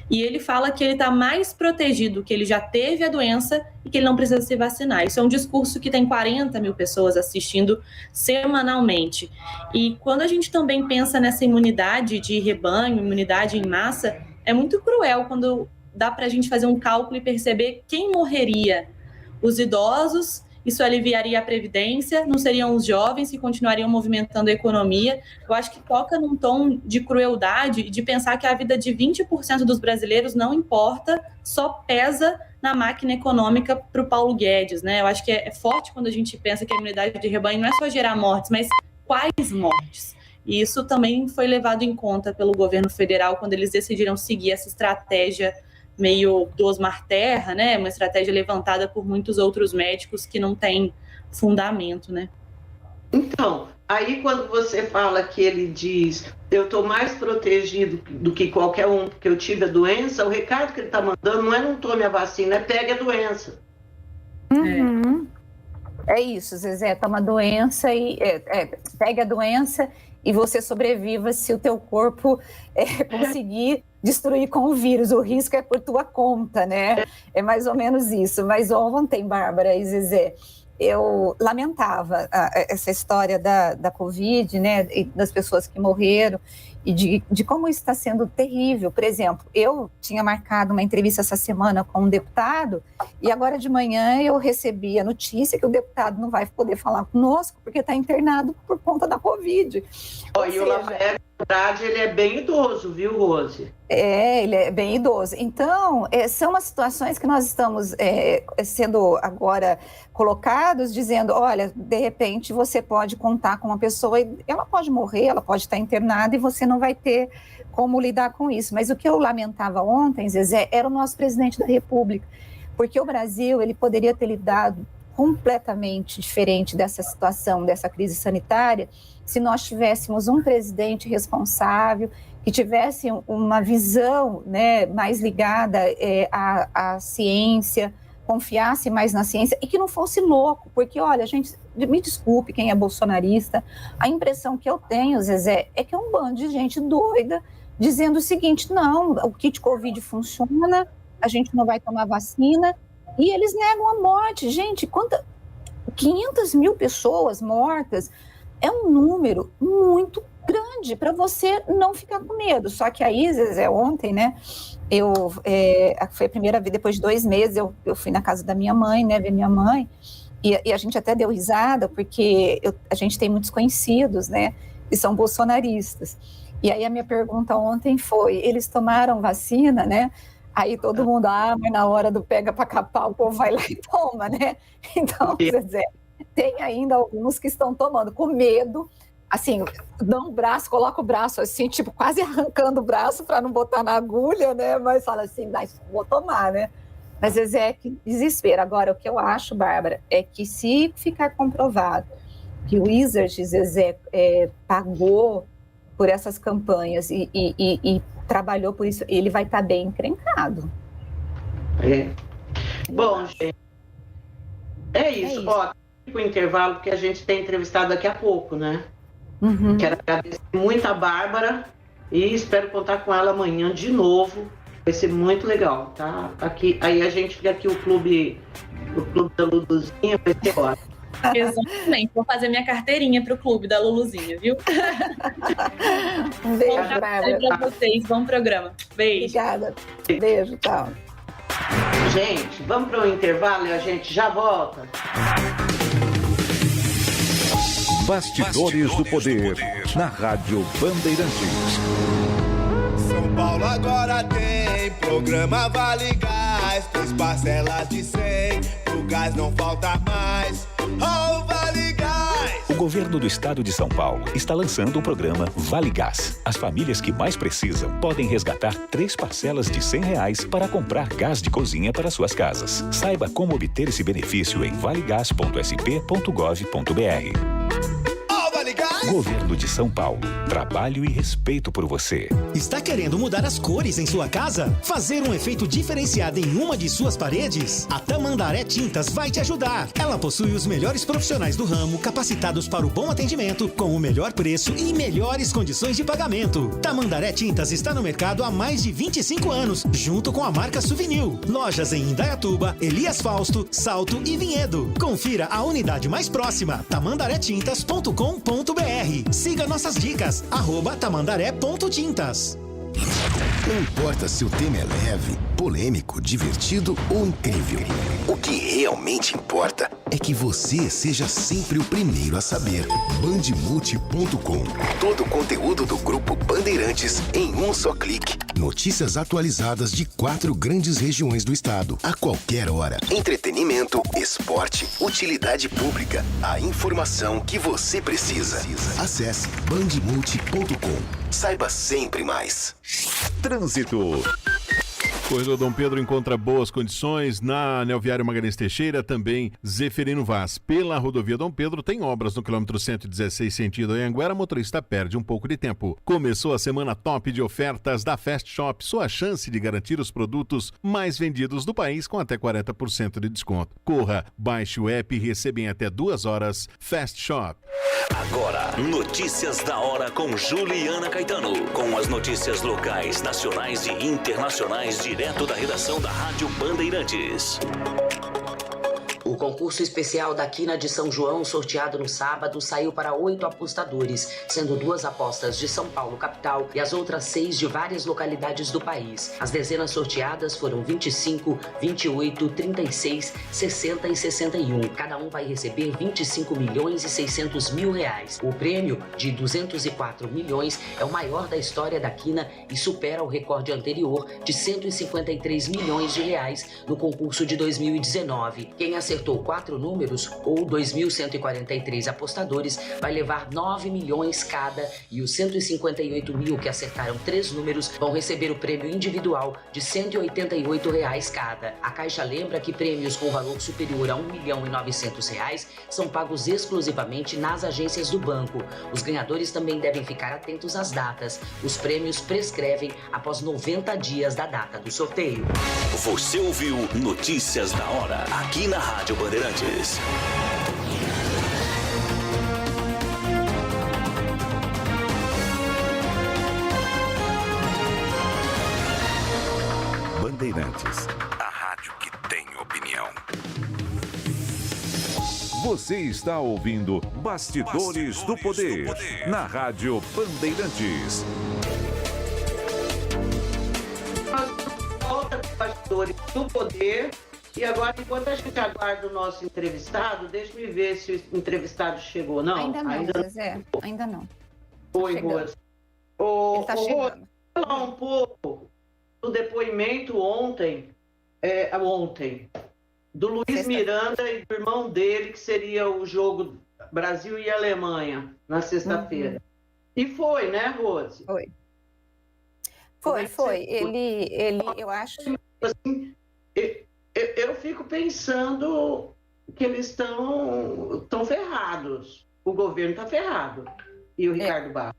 e ele fala que ele está mais protegido, que ele já teve a doença e que ele não precisa se vacinar. Isso é um discurso que tem 40 mil pessoas assistindo semanalmente. E quando a gente também pensa nessa imunidade de rebanho, imunidade em massa, é muito cruel quando dá para a gente fazer um cálculo e perceber quem morreria, os idosos isso aliviaria a Previdência, não seriam os jovens que continuariam movimentando a economia. Eu acho que toca num tom de crueldade, de pensar que a vida de 20% dos brasileiros não importa, só pesa na máquina econômica para o Paulo Guedes, né? Eu acho que é forte quando a gente pensa que a imunidade de rebanho não é só gerar mortes, mas quais mortes? E isso também foi levado em conta pelo governo federal quando eles decidiram seguir essa estratégia meio do Osmar Terra, né? Uma estratégia levantada por muitos outros médicos que não tem fundamento, né? Então, aí quando você fala que ele diz eu estou mais protegido do que qualquer um porque eu tive a doença, o recado que ele está mandando não é não tome a vacina, é pegue a doença. Uhum. É isso, Zezé, toma a doença e pegue a doença e você sobreviva se o teu corpo conseguir destruir com o vírus. O risco é por tua conta, né? É mais ou menos isso. Mas ontem, Bárbara e Zezé, eu lamentava essa história da Covid, né? E das pessoas que morreram e de como isso está sendo terrível. Por exemplo, eu tinha marcado uma entrevista essa semana com um deputado e agora de manhã eu recebi a notícia que o deputado não vai poder falar conosco porque está internado por conta da Covid. E o Lafayette Andrade, ele é bem idoso, viu, Rose? Ele é bem idoso. Então, são as situações que nós estamos sendo agora colocados, dizendo, olha, de repente você pode contar com uma pessoa e ela pode morrer, ela pode estar internada e você não vai ter como lidar com isso. Mas o que eu lamentava ontem, Zezé, era o nosso presidente da República, porque o Brasil, ele poderia ter lidado completamente diferente dessa situação, dessa crise sanitária, se nós tivéssemos um presidente responsável, que tivesse uma visão, né, mais ligada à ciência, confiasse mais na ciência e que não fosse louco, porque, olha, gente, me desculpe quem é bolsonarista, a impressão que eu tenho, Zezé, é que é um bando de gente doida dizendo o seguinte, não, o kit Covid funciona, a gente não vai tomar vacina, e eles negam a morte. Gente, 500 mil pessoas mortas é um número muito grande para você não ficar com medo. Só que aí, Zezé, ontem, né, foi a primeira vez, depois de 2 meses, eu fui na casa da minha mãe, né, ver minha mãe, e a gente até deu risada, porque a gente tem muitos conhecidos, né, que são bolsonaristas. E aí a minha pergunta ontem foi, eles tomaram vacina, né? Aí todo mundo, mas na hora do pega para capar, o povo vai lá e toma, né? Então, Zezé, tem ainda alguns que estão tomando com medo, assim, dão um braço, coloca o braço assim, tipo, quase arrancando o braço para não botar na agulha, né? Mas fala assim, vou tomar, né? Mas, Zezé, que desespero. Agora, o que eu acho, Bárbara, é que se ficar comprovado que o Wizard, Zezé, pagou por essas campanhas e trabalhou por isso, ele vai estar bem encrencado. Bom, gente, é isso. Ó, o intervalo que a gente tem entrevistado daqui a pouco, né? Uhum. Quero agradecer muito a Bárbara e espero contar com ela amanhã de novo. Vai ser muito legal, tá? Aí a gente fica aqui, o clube da Luluzinha, vai ser ótimo. Exatamente, vou fazer minha carteirinha pro clube da Luluzinha, viu? Um beijo, Bárbara. Pra vocês, bom programa. Beijo. Obrigada. Beijo, tchau. Gente, vamos para o intervalo e a gente já volta. Bastidores do Poder, na Rádio Bandeirantes. São Paulo agora tem programa Vale Gás, 3 parcelas de 100, o gás não falta mais. Oh, Vale Gás! O governo do estado de São Paulo está lançando o programa Vale Gás. As famílias que mais precisam podem resgatar 3 parcelas de R$100 para comprar gás de cozinha para suas casas. Saiba como obter esse benefício em valegas.sp.gov.br. Governo de São Paulo. Trabalho e respeito por você. Está querendo mudar as cores em sua casa? Fazer um efeito diferenciado em uma de suas paredes? A Tamandaré Tintas vai te ajudar. Ela possui os melhores profissionais do ramo, capacitados para o bom atendimento, com o melhor preço e melhores condições de pagamento. Tamandaré Tintas está no mercado há mais de 25 anos, junto com a marca Souvenir. Lojas em Indaiatuba, Elias Fausto, Salto e Vinhedo. Confira a unidade mais próxima, tamandaretintas.com.br. Siga nossas dicas, @tamandaré.tintas. Não importa se o tema é leve, polêmico, divertido ou incrível. O que realmente importa é que você seja sempre o primeiro a saber. Bandmulti.com. Todo o conteúdo do Grupo Bandeirantes em um só clique. Notícias atualizadas de 4 grandes regiões do estado, a qualquer hora. Entretenimento, esporte, utilidade pública. A informação que você precisa. Acesse bandmulti.com. Saiba sempre mais. Trânsito. Corredor Dom Pedro encontra boas condições na Anel Viário Magalhães Teixeira, também Zeferino Vaz. Pela rodovia Dom Pedro tem obras no quilômetro 116 sentido Anhanguera, motorista perde um pouco de tempo. Começou a semana top de ofertas da Fast Shop, sua chance de garantir os produtos mais vendidos do país com até 40% de desconto. Corra, baixe o app e receba em até 2 horas. Fast Shop. Agora, notícias da hora com Juliana Caetano. Com as notícias locais, nacionais e internacionais direto da redação da Rádio Bandeirantes. O concurso especial da Quina de São João, sorteado no sábado, saiu para 8 apostadores, sendo 2 apostas de São Paulo, capital, e as outras 6 de várias localidades do país. As dezenas sorteadas foram 25, 28, 36, 60 e 61. Cada um vai receber 25 milhões e 600 mil reais. O prêmio, de 204 milhões, é o maior da história da Quina e supera o recorde anterior de 153 milhões de reais no concurso de 2019. Quem acertou 4 números, ou 2.143 apostadores, vai levar 9 milhões cada, e os 158 mil que acertaram 3 números vão receber o prêmio individual de R$ 188 reais cada. A Caixa lembra que prêmios com valor superior a R$ 1.900.000 são pagos exclusivamente nas agências do banco. Os ganhadores também devem ficar atentos às datas. Os prêmios prescrevem após 90 dias da data do sorteio. Você ouviu Notícias da Hora, aqui na Rádio Bandeirantes. Bandeirantes, a rádio que tem opinião. você está ouvindo Bastidores do Poder, na Rádio Bandeirantes. Volta para Bastidores do Poder. E agora, enquanto a gente aguarda o nosso entrevistado, deixa-me ver se o entrevistado chegou. Não, ainda não, Zezé. Ainda não. Oi, Rose. Ele tá chegando. Vou falar um pouco do depoimento ontem, do Luiz Miranda e do irmão dele, que seria o jogo Brasil e Alemanha, na sexta-feira. Uhum. E foi, né, Rose? Foi. Ele, eu acho... Assim, eu fico pensando que eles estão ferrados. O governo está ferrado. E o Ricardo Barros.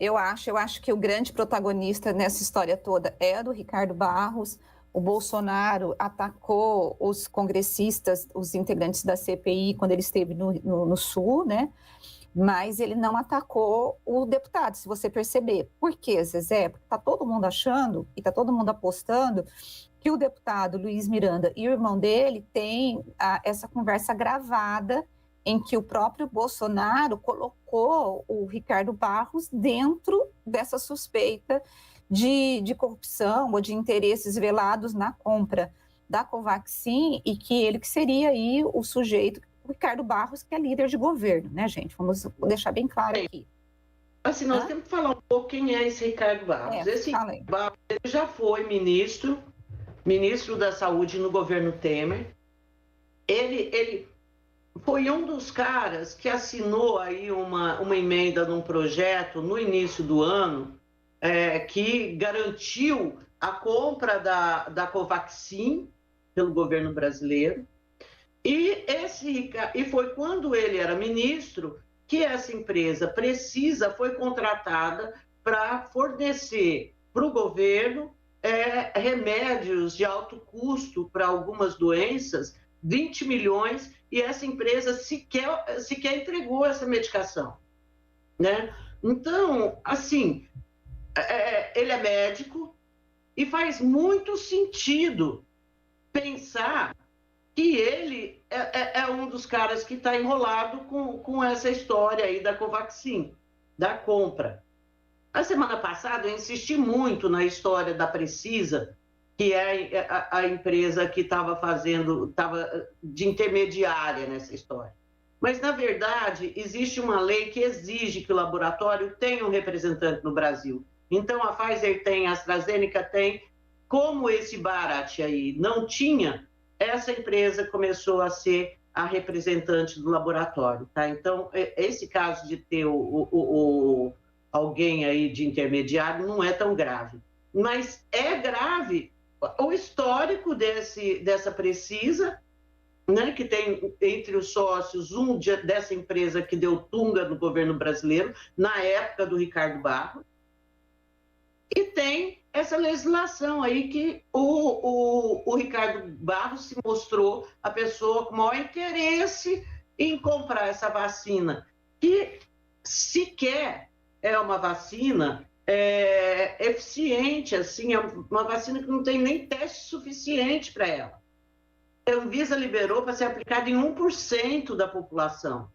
Eu acho que o grande protagonista nessa história toda é do Ricardo Barros. O Bolsonaro atacou os congressistas, os integrantes da CPI, quando ele esteve no Sul, né? Mas ele não atacou o deputado, se você perceber. Por quê, Zezé? Porque está todo mundo achando e está todo mundo apostando que o deputado Luiz Miranda e o irmão dele têm essa conversa gravada em que o próprio Bolsonaro colocou o Ricardo Barros dentro dessa suspeita de corrupção ou de interesses velados na compra da Covaxin, e que ele que seria aí o sujeito, o Ricardo Barros, que é líder de governo, né, gente? Vamos deixar bem claro aqui. Assim, nós temos que falar um pouco quem é esse Ricardo Barros. Esse Ricardo Barros, ele já foi ministro da Saúde no governo Temer. Ele foi um dos caras que assinou aí uma emenda num projeto no início do ano, que garantiu a compra da Covaxin pelo governo brasileiro. E foi quando ele era ministro que essa empresa foi contratada para fornecer para o governo remédios de alto custo para algumas doenças, 20 milhões, e essa empresa sequer entregou essa medicação, né? Então, assim, ele é médico e faz muito sentido pensar que ele é um dos caras que está enrolado com essa história aí da Covaxin, da compra. A semana passada eu insisti muito na história da Precisa, que é a empresa que estava de intermediária nessa história. Mas, na verdade, existe uma lei que exige que o laboratório tenha um representante no Brasil. Então, a Pfizer tem, a AstraZeneca tem. Como esse Bharat aí não tinha, essa empresa começou a ser a representante do laboratório, tá? Então, esse caso de ter alguém aí de intermediário não é tão grave. Mas é grave o histórico dessa Precisa, né, que tem entre os sócios dessa empresa que deu tunga no governo brasileiro, na época do Ricardo Barros, e tem essa legislação aí que o Ricardo Barros se mostrou a pessoa com maior interesse em comprar essa vacina, que sequer é uma vacina eficiente, assim, é uma vacina que não tem nem teste suficiente para ela. A Anvisa liberou para ser aplicada em 1% da população,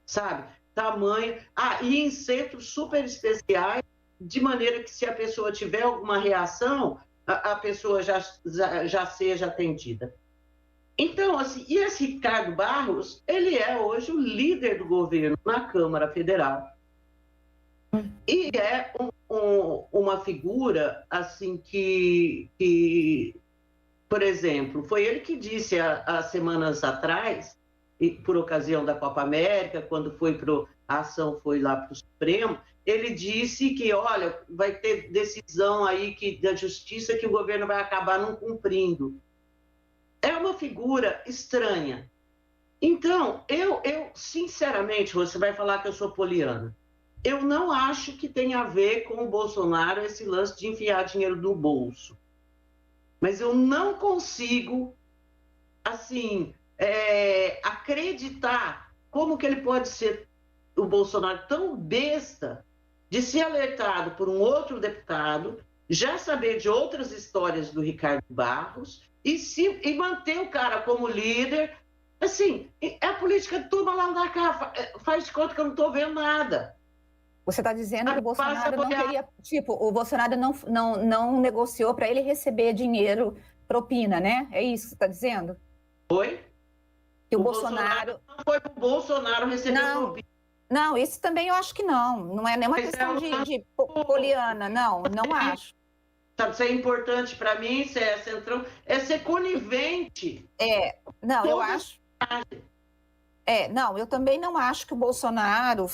sabe? Tamanho... e em centros super especiais, de maneira que se a pessoa tiver alguma reação, a pessoa já seja atendida. Então, assim, e esse Ricardo Barros, ele é hoje o líder do governo na Câmara Federal. E é uma figura, assim, que, por exemplo, foi ele que disse há semanas atrás, por ocasião da Copa América, quando a ação foi lá para o Supremo, ele disse que, olha, vai ter decisão aí da justiça que o governo vai acabar não cumprindo. É uma figura estranha. Então, eu sinceramente, você vai falar que eu sou poliana, eu não acho que tenha a ver com o Bolsonaro esse lance de enfiar dinheiro no bolso. Mas eu não consigo, assim, acreditar como que ele pode ser, o Bolsonaro, tão besta de ser alertado por um outro deputado, já saber de outras histórias do Ricardo Barros e manter o cara como líder. Assim, é a política de turma lá da cá, faz de conta que eu não estou vendo nada. Você está dizendo que o Bolsonaro não queria... Tipo, o Bolsonaro não negociou para ele receber dinheiro, propina, né? É isso que você está dizendo? Oi? Que o Bolsonaro... Não foi para o Bolsonaro receber propina. Não, isso também eu acho que não. Não é nenhuma questão de poliana, não acho. Sabe, isso é importante para mim, isso é centrão, é ser conivente. Eu acho... eu também não acho que o Bolsonaro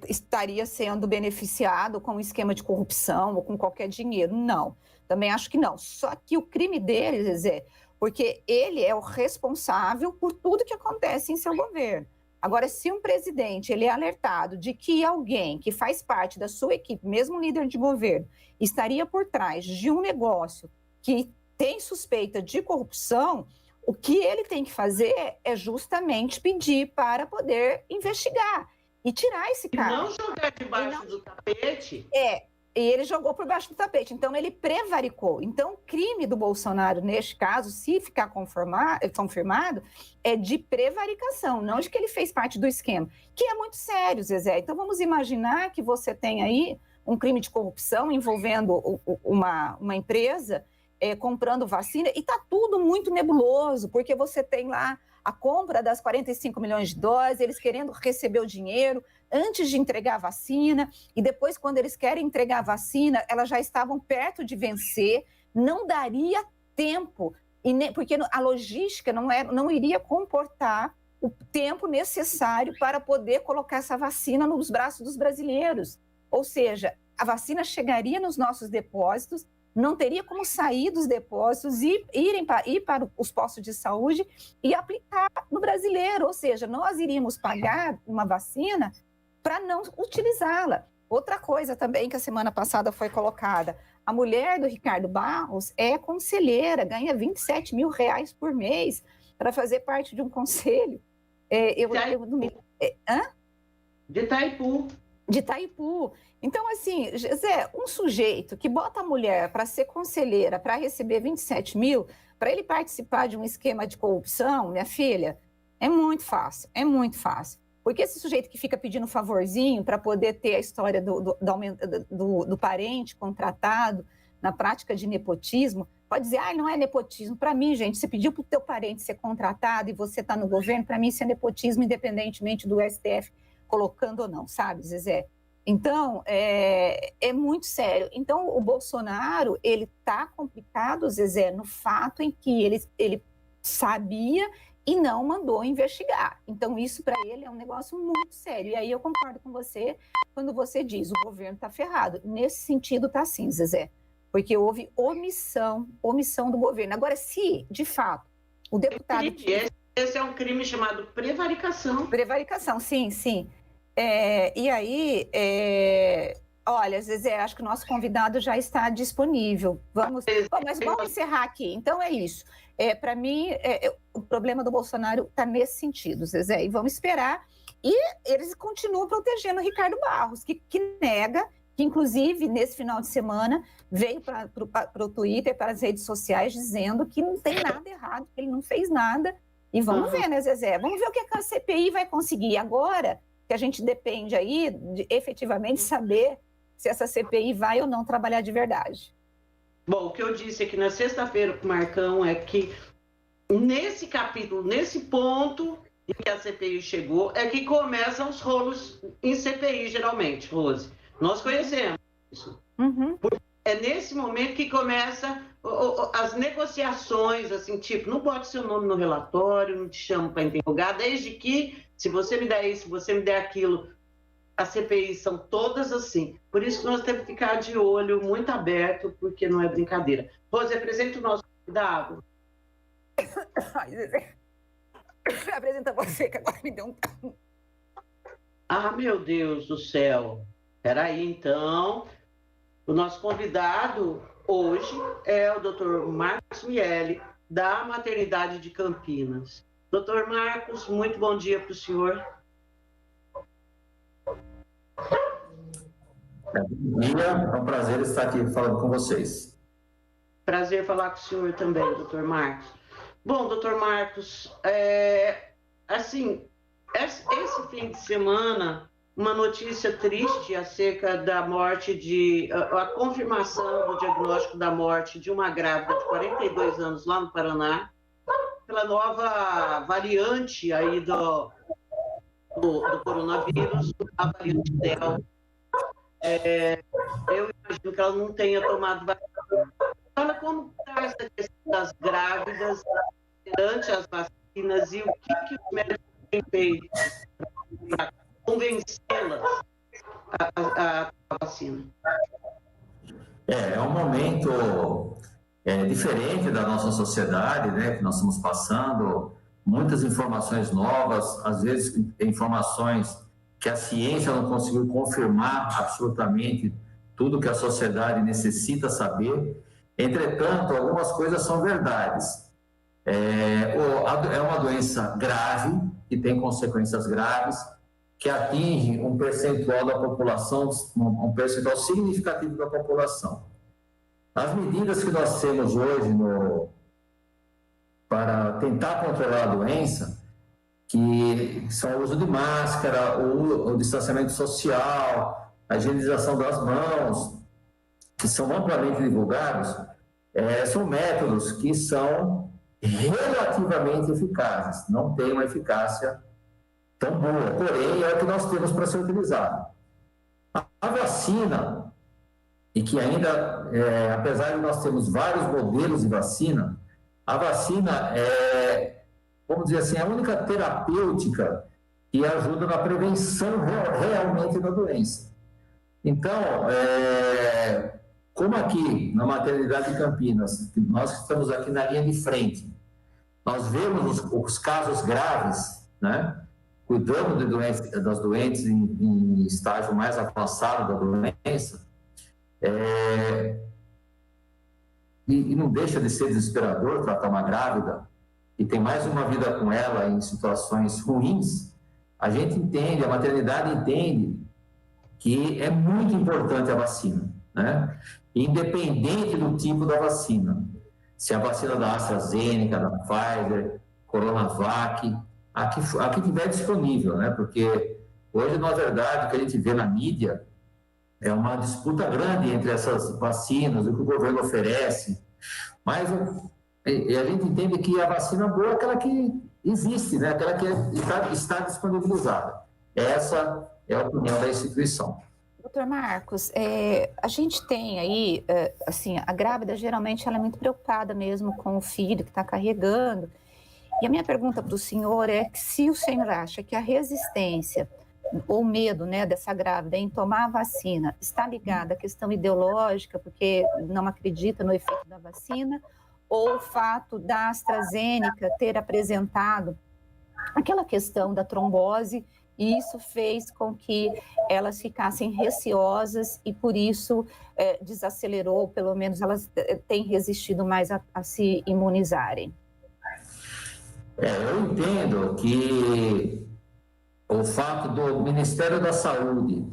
estaria sendo beneficiado com um esquema de corrupção ou com qualquer dinheiro. Não, também acho que não. Só que o crime dele, Zezé, porque ele é o responsável por tudo que acontece em seu governo. Agora, se um presidente ele é alertado de que alguém que faz parte da sua equipe, mesmo líder de governo, estaria por trás de um negócio que tem suspeita de corrupção, o que ele tem que fazer é justamente pedir para poder investigar e tirar esse cara. E não jogar debaixo do tapete. E ele jogou por baixo do tapete. Então, ele prevaricou. Então, o crime do Bolsonaro, neste caso, se ficar confirmado, é de prevaricação, não de que ele fez parte do esquema, que é muito sério, Zezé. Então, vamos imaginar que você tem aí um crime de corrupção envolvendo uma empresa comprando vacina, e está tudo muito nebuloso, porque você tem lá a compra das 45 milhões de doses, eles querendo receber o dinheiro antes de entregar a vacina, e depois, quando eles querem entregar a vacina, elas já estavam perto de vencer, não daria tempo, porque a logística não iria comportar o tempo necessário para poder colocar essa vacina nos braços dos brasileiros. Ou seja, a vacina chegaria nos nossos depósitos, não teria como sair dos depósitos e ir para os postos de saúde e aplicar no brasileiro. Ou seja, nós iríamos pagar uma vacina para não utilizá-la. Outra coisa também que a semana passada foi colocada, a mulher do Ricardo Barros é conselheira, ganha R$27 mil por mês para fazer parte de um conselho. De Itaipu. De Itaipu. Então, assim, Zé, um sujeito que bota a mulher para ser conselheira, para receber 27 mil, para ele participar de um esquema de corrupção, minha filha, é muito fácil, é muito fácil. Porque esse sujeito que fica pedindo favorzinho para poder ter a história do parente contratado na prática de nepotismo, pode dizer, não é nepotismo. Para mim, gente, você pediu para o teu parente ser contratado e você está no governo, para mim isso é nepotismo, independentemente do STF colocando ou não, sabe, Zezé? Então, é muito sério. Então, o Bolsonaro, ele está complicado, Zezé, no fato em que ele sabia e não mandou investigar. Então, isso para ele é um negócio muito sério. E aí eu concordo com você quando você diz o governo está ferrado. Nesse sentido, está sim, Zezé. Porque houve omissão do governo. Agora, se, de fato, o deputado... Esse é um crime chamado prevaricação. Prevaricação, sim. E aí, olha, Zezé, acho que o nosso convidado já está disponível. Mas vamos encerrar aqui. Então, é isso. Para mim, o problema do Bolsonaro está nesse sentido, Zezé. E vamos esperar. E eles continuam protegendo o Ricardo Barros, que nega, que inclusive, nesse final de semana, veio para o Twitter, para as redes sociais, dizendo que não tem nada errado, que ele não fez nada. E vamos ver, né, Zezé? Vamos ver o que a CPI vai conseguir agora, que a gente depende aí de efetivamente saber se essa CPI vai ou não trabalhar de verdade. Bom, o que eu disse aqui na sexta-feira com o Marcão é que nesse capítulo, nesse ponto em que a CPI chegou, é que começam os rolos em CPI, geralmente, Rose. Nós conhecemos isso. É nesse momento que começa as negociações, assim, tipo, não bote seu nome no relatório, não te chamo para interrogar, desde que, se você me der isso, se você me der aquilo, as CPIs são todas assim. Por isso que nós temos que ficar de olho muito aberto, porque não é brincadeira. Rose, apresenta o nosso convidado. Apresenta você, que agora me deu um... Ah, meu Deus do céu. Peraí, então. O nosso convidado hoje é o Dr. Marcos Miele, da Maternidade de Campinas. Dr. Marcos, muito bom dia para o senhor. Bom dia, é um prazer estar aqui falando com vocês. Prazer falar com o senhor também, Dr. Marcos. Bom, Dr. Marcos, esse fim de semana, uma notícia triste acerca da morte a confirmação do diagnóstico da morte de uma grávida de 42 anos lá no Paraná, pela nova variante aí do coronavírus, a variante Delta. Eu imagino que ela não tenha tomado vacina. Fala como está essa questão das grávidas perante as vacinas e o que os médicos têm feito para convencê-las a vacina. É um momento diferente da nossa sociedade, né, que nós estamos passando, muitas informações novas, às vezes informações que a ciência não conseguiu confirmar absolutamente tudo que a sociedade necessita saber. Entretanto, algumas coisas são verdades. É uma doença grave, que tem consequências graves, que atinge um percentual da população, um percentual significativo da população. As medidas que nós temos hoje para tentar controlar a doença, que são o uso de máscara, o distanciamento social, a higienização das mãos, que são amplamente divulgados, são métodos que são relativamente eficazes, não têm uma eficácia tão boa, porém é o que nós temos para ser utilizado. A vacina, e que ainda, apesar de nós termos vários modelos de vacina, a vacina vamos dizer assim, a única terapêutica que ajuda na prevenção realmente da doença. Então, como aqui na Maternidade de Campinas, nós estamos aqui na linha de frente, nós vemos os casos graves, né? Cuidando das doentes em estágio mais avançado da doença, e não deixa de ser desesperador tratar uma grávida, e tem mais uma vida com ela em situações ruins, a gente entende, a maternidade entende que é muito importante a vacina, né? Independente do tipo da vacina. Se a vacina da AstraZeneca, da Pfizer, Coronavac, a que tiver disponível, né? Porque hoje, na verdade, o que a gente vê na mídia é uma disputa grande entre essas vacinas, o que o governo oferece, mas a gente entende que a vacina boa é aquela que existe, né? Aquela que está disponibilizada. Essa é a opinião da instituição. Doutor Marcos, a gente tem aí, assim, a grávida geralmente ela é muito preocupada mesmo com o filho que está carregando. E a minha pergunta para o senhor é se o senhor acha que a resistência ou medo, né, dessa grávida em tomar a vacina está ligada à questão ideológica, porque não acredita no efeito da vacina, ou o fato da AstraZeneca ter apresentado aquela questão da trombose, e isso fez com que elas ficassem receosas e, por isso, desacelerou, pelo menos elas têm resistido mais a se imunizarem. Eu entendo que o fato do Ministério da Saúde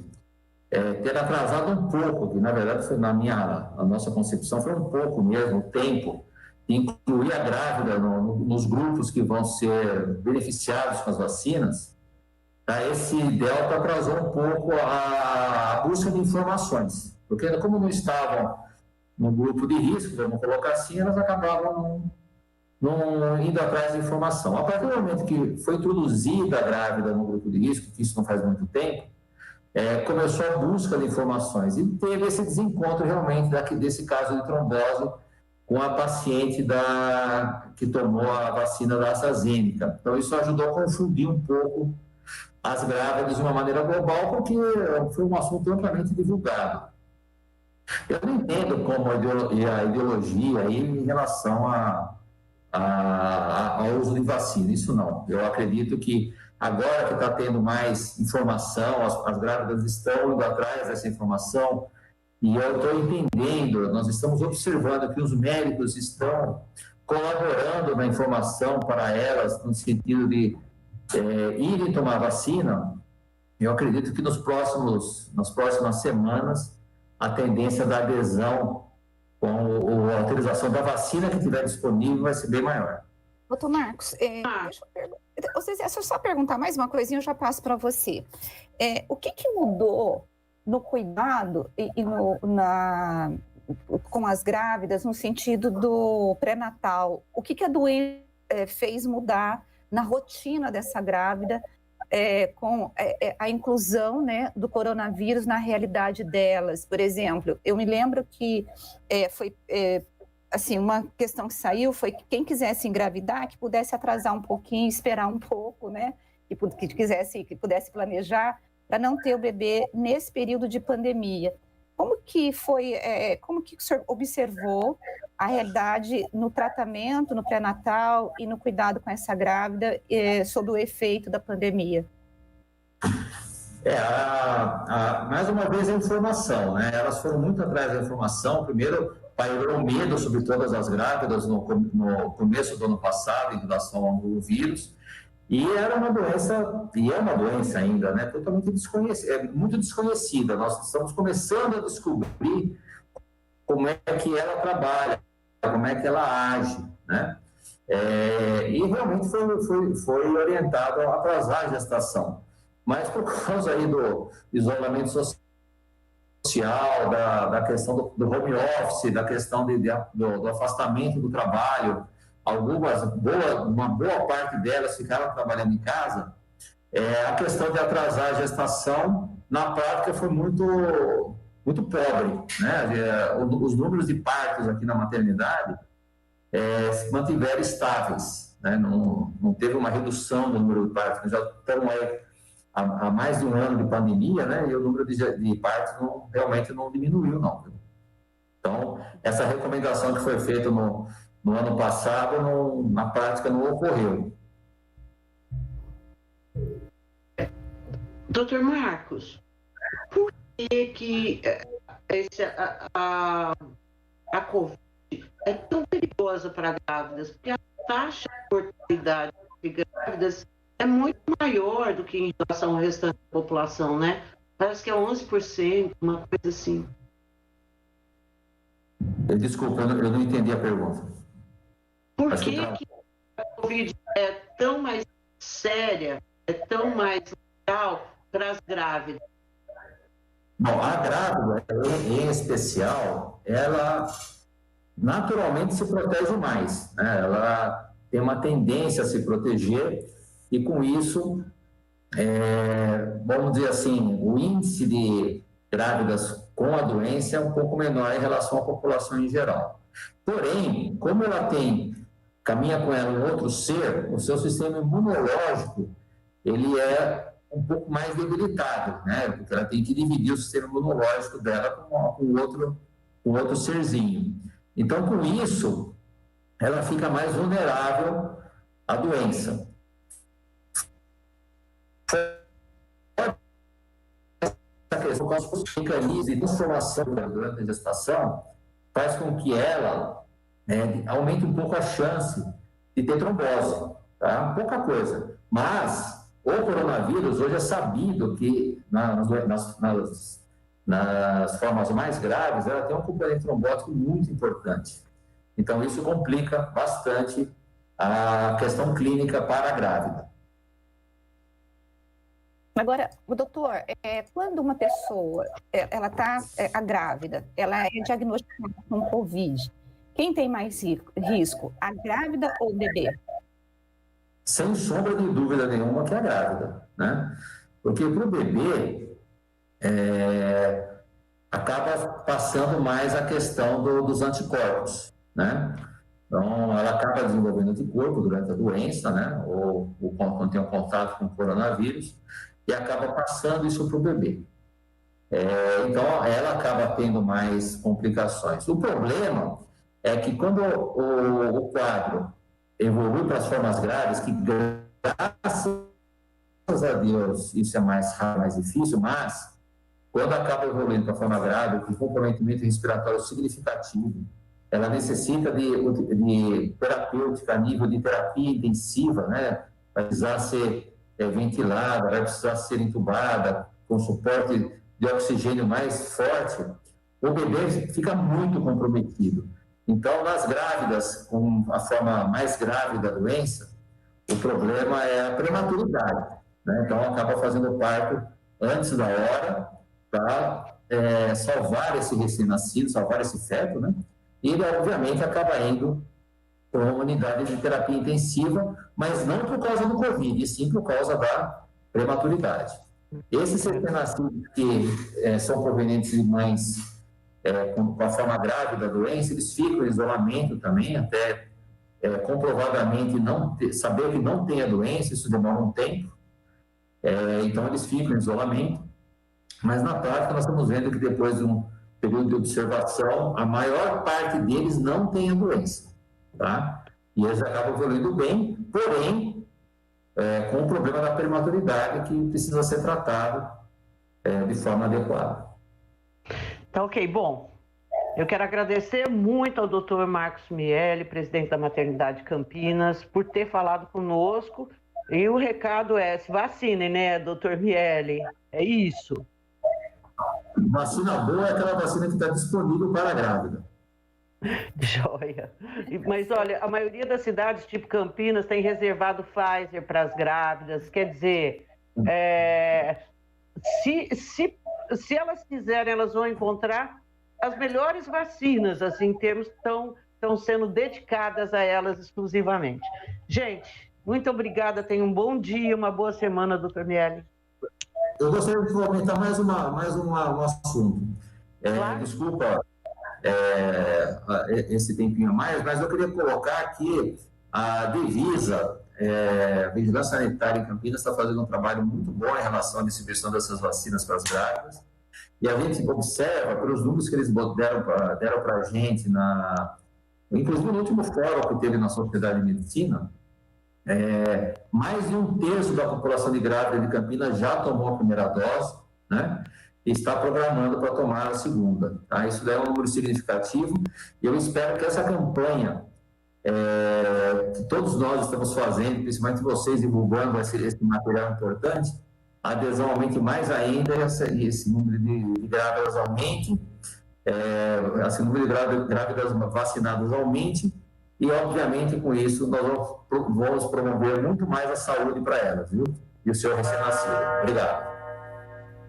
ter atrasado um pouco, que na verdade foi a nossa concepção foi um pouco mesmo, o tempo, de incluir a grávida nos grupos que vão ser beneficiados com as vacinas, esse delta atrasou um pouco a busca de informações, porque como não estavam no grupo de risco, vamos colocar assim, elas acabavam não indo atrás de informação. A partir do momento que foi introduzida a grávida no grupo de risco, que isso não faz muito tempo, começou a busca de informações e teve esse desencontro realmente desse caso de trombose com a paciente que tomou a vacina da AstraZeneca. Então isso ajudou a confundir um pouco as grávidas de uma maneira global, porque foi um assunto amplamente divulgado. Eu não entendo como a ideologia aí em relação ao uso de vacina, isso não. Eu acredito que agora que está tendo mais informação, as grávidas estão indo atrás dessa informação, e eu estou entendendo, nós estamos observando que os médicos estão colaborando na informação para elas, no sentido de irem tomar vacina. Eu acredito que nas próximas semanas, a tendência da adesão com a utilização da vacina que estiver disponível vai ser bem maior. Doutor Marcos, deixa eu só perguntar mais uma coisinha, eu já passo para você. O que mudou no cuidado com as grávidas no sentido do pré-natal? O que a doença fez mudar na rotina dessa grávida com a inclusão, né, do coronavírus na realidade delas? Por exemplo, eu me lembro que foi assim, uma questão que saiu foi que quem quisesse engravidar, que pudesse atrasar um pouquinho, esperar um pouco, né, que pudesse planejar para não ter o bebê nesse período de pandemia. Como que o senhor observou a realidade no tratamento, no pré-natal e no cuidado com essa grávida sob o efeito da pandemia? Mais uma vez a informação, né? Elas foram muito atrás da informação. Primeiro, pairou medo sobre todas as grávidas no começo do ano passado em relação ao novo vírus. E era uma doença, e é uma doença ainda, né? Totalmente desconhecida, muito desconhecida. Nós estamos começando a descobrir como é que ela trabalha, como é que ela age, né? E realmente foi orientado a atrasar a gestação. Mas por causa aí do isolamento social, da questão do home office, da questão do afastamento do trabalho, uma boa parte delas ficaram trabalhando em casa, a questão de atrasar a gestação, na prática, foi muito, muito pobre, né? Os números de partos aqui na maternidade se mantiveram estáveis, né? Não teve uma redução no número de partos. Nós já estamos aí há mais de um ano de pandemia, né? E o número de partos realmente não diminuiu, não. Então, essa recomendação que foi feita no ano passado, na prática, não ocorreu. Doutor Marcos, por que a Covid é tão perigosa para grávidas? Porque a taxa de mortalidade de grávidas é muito maior do que em relação ao restante da população, né? Parece que é 11%, uma coisa assim. Desculpa, eu não entendi a pergunta. Por que a Covid é tão mais séria, é tão mais legal para as grávidas? Bom, a grávida, em especial, ela naturalmente se protege mais, né? Ela tem uma tendência a se proteger e, com isso, vamos dizer assim, o índice de grávidas com a doença é um pouco menor em relação à população em geral. Porém, como ela caminha com ela um outro ser, o seu sistema imunológico, ele é um pouco mais debilitado, né? Porque ela tem que dividir o sistema imunológico dela com outro serzinho. Então, com isso, ela fica mais vulnerável à doença. Essa questão dos mecanismos de transformação durante a gestação faz com que ela aumente um pouco a chance de ter trombose, tá? Pouca coisa. Mas o coronavírus, hoje é sabido que nas formas mais graves, ela tem um componente trombótico muito importante. Então, isso complica bastante a questão clínica para a grávida. Agora, doutor, quando uma pessoa ela está grávida, ela é diagnosticada com Covid, quem tem mais risco, a grávida ou o bebê? Sem sombra de dúvida nenhuma que é a grávida, né? Porque para o bebê acaba passando mais a questão dos anticorpos, né? Então, ela acaba desenvolvendo anticorpo durante a doença, né? Ou quando tem um contato com o coronavírus, e acaba passando isso para o bebê. Então, ela acaba tendo mais complicações. O problema é que quando o quadro evolui para as formas graves, que graças a Deus isso é mais raro, mais difícil, mas quando acaba evoluindo para a forma grave, com comprometimento respiratório significativo, ela necessita de terapêutica a nível de terapia intensiva, né? Vai precisar ser ventilada, vai precisar ser entubada, com suporte de oxigênio mais forte, o bebê fica muito comprometido. Então, nas grávidas, com a forma mais grave da doença, o problema é a prematuridade, né? Então, acaba fazendo o parto antes da hora para salvar esse recém-nascido, salvar esse feto, né? E ele, obviamente, acaba indo para uma unidade de terapia intensiva, mas não por causa do Covid, e sim por causa da prematuridade. Esses recém-nascidos que são provenientes de mães com a forma grave da doença, eles ficam em isolamento também, até comprovadamente saber que não tem a doença, isso demora um tempo, então eles ficam em isolamento, mas na prática nós estamos vendo que depois de um período de observação, a maior parte deles não tem a doença, tá? E eles acabam evoluindo bem, porém, com o problema da prematuridade que precisa ser tratado de forma adequada. Tá ok, bom, eu quero agradecer muito ao Dr. Marcos Miele, presidente da Maternidade Campinas, por ter falado conosco, e o recado é, se vacinem, né, Dr. Miele, é isso. Vacina boa é aquela vacina que está disponível para a grávida. Joia. Mas olha, a maioria das cidades, tipo Campinas, tem reservado Pfizer para as grávidas, quer dizer, se elas quiserem, elas vão encontrar as melhores vacinas, assim, em termos estão sendo dedicadas a elas exclusivamente. Gente, muito obrigada, tenham um bom dia, uma boa semana, doutor Miele. Eu gostaria de comentar mais um assunto. Claro. Desculpa esse tempinho a mais, mas eu queria colocar aqui a Devisa, a Vigilância Sanitária em Campinas está fazendo um trabalho muito bom em relação à distribuição dessas vacinas para as grávidas. E a gente observa, pelos números que eles deram para a gente, inclusive no último fórum que teve na Sociedade de Medicina, mais de 1/3 da população de grávida de Campinas já tomou a primeira dose, né? E está programando para tomar a segunda. Tá? Isso é um número significativo e eu espero que essa campanha que todos nós estamos fazendo, principalmente vocês divulgando esse material importante, a adesão aumente mais ainda e esse número de grávidas aumente, esse número de grávidas vacinadas aumente e, obviamente, com isso, nós vamos promover muito mais a saúde para elas, viu? E o senhor recém-nascido. Obrigado.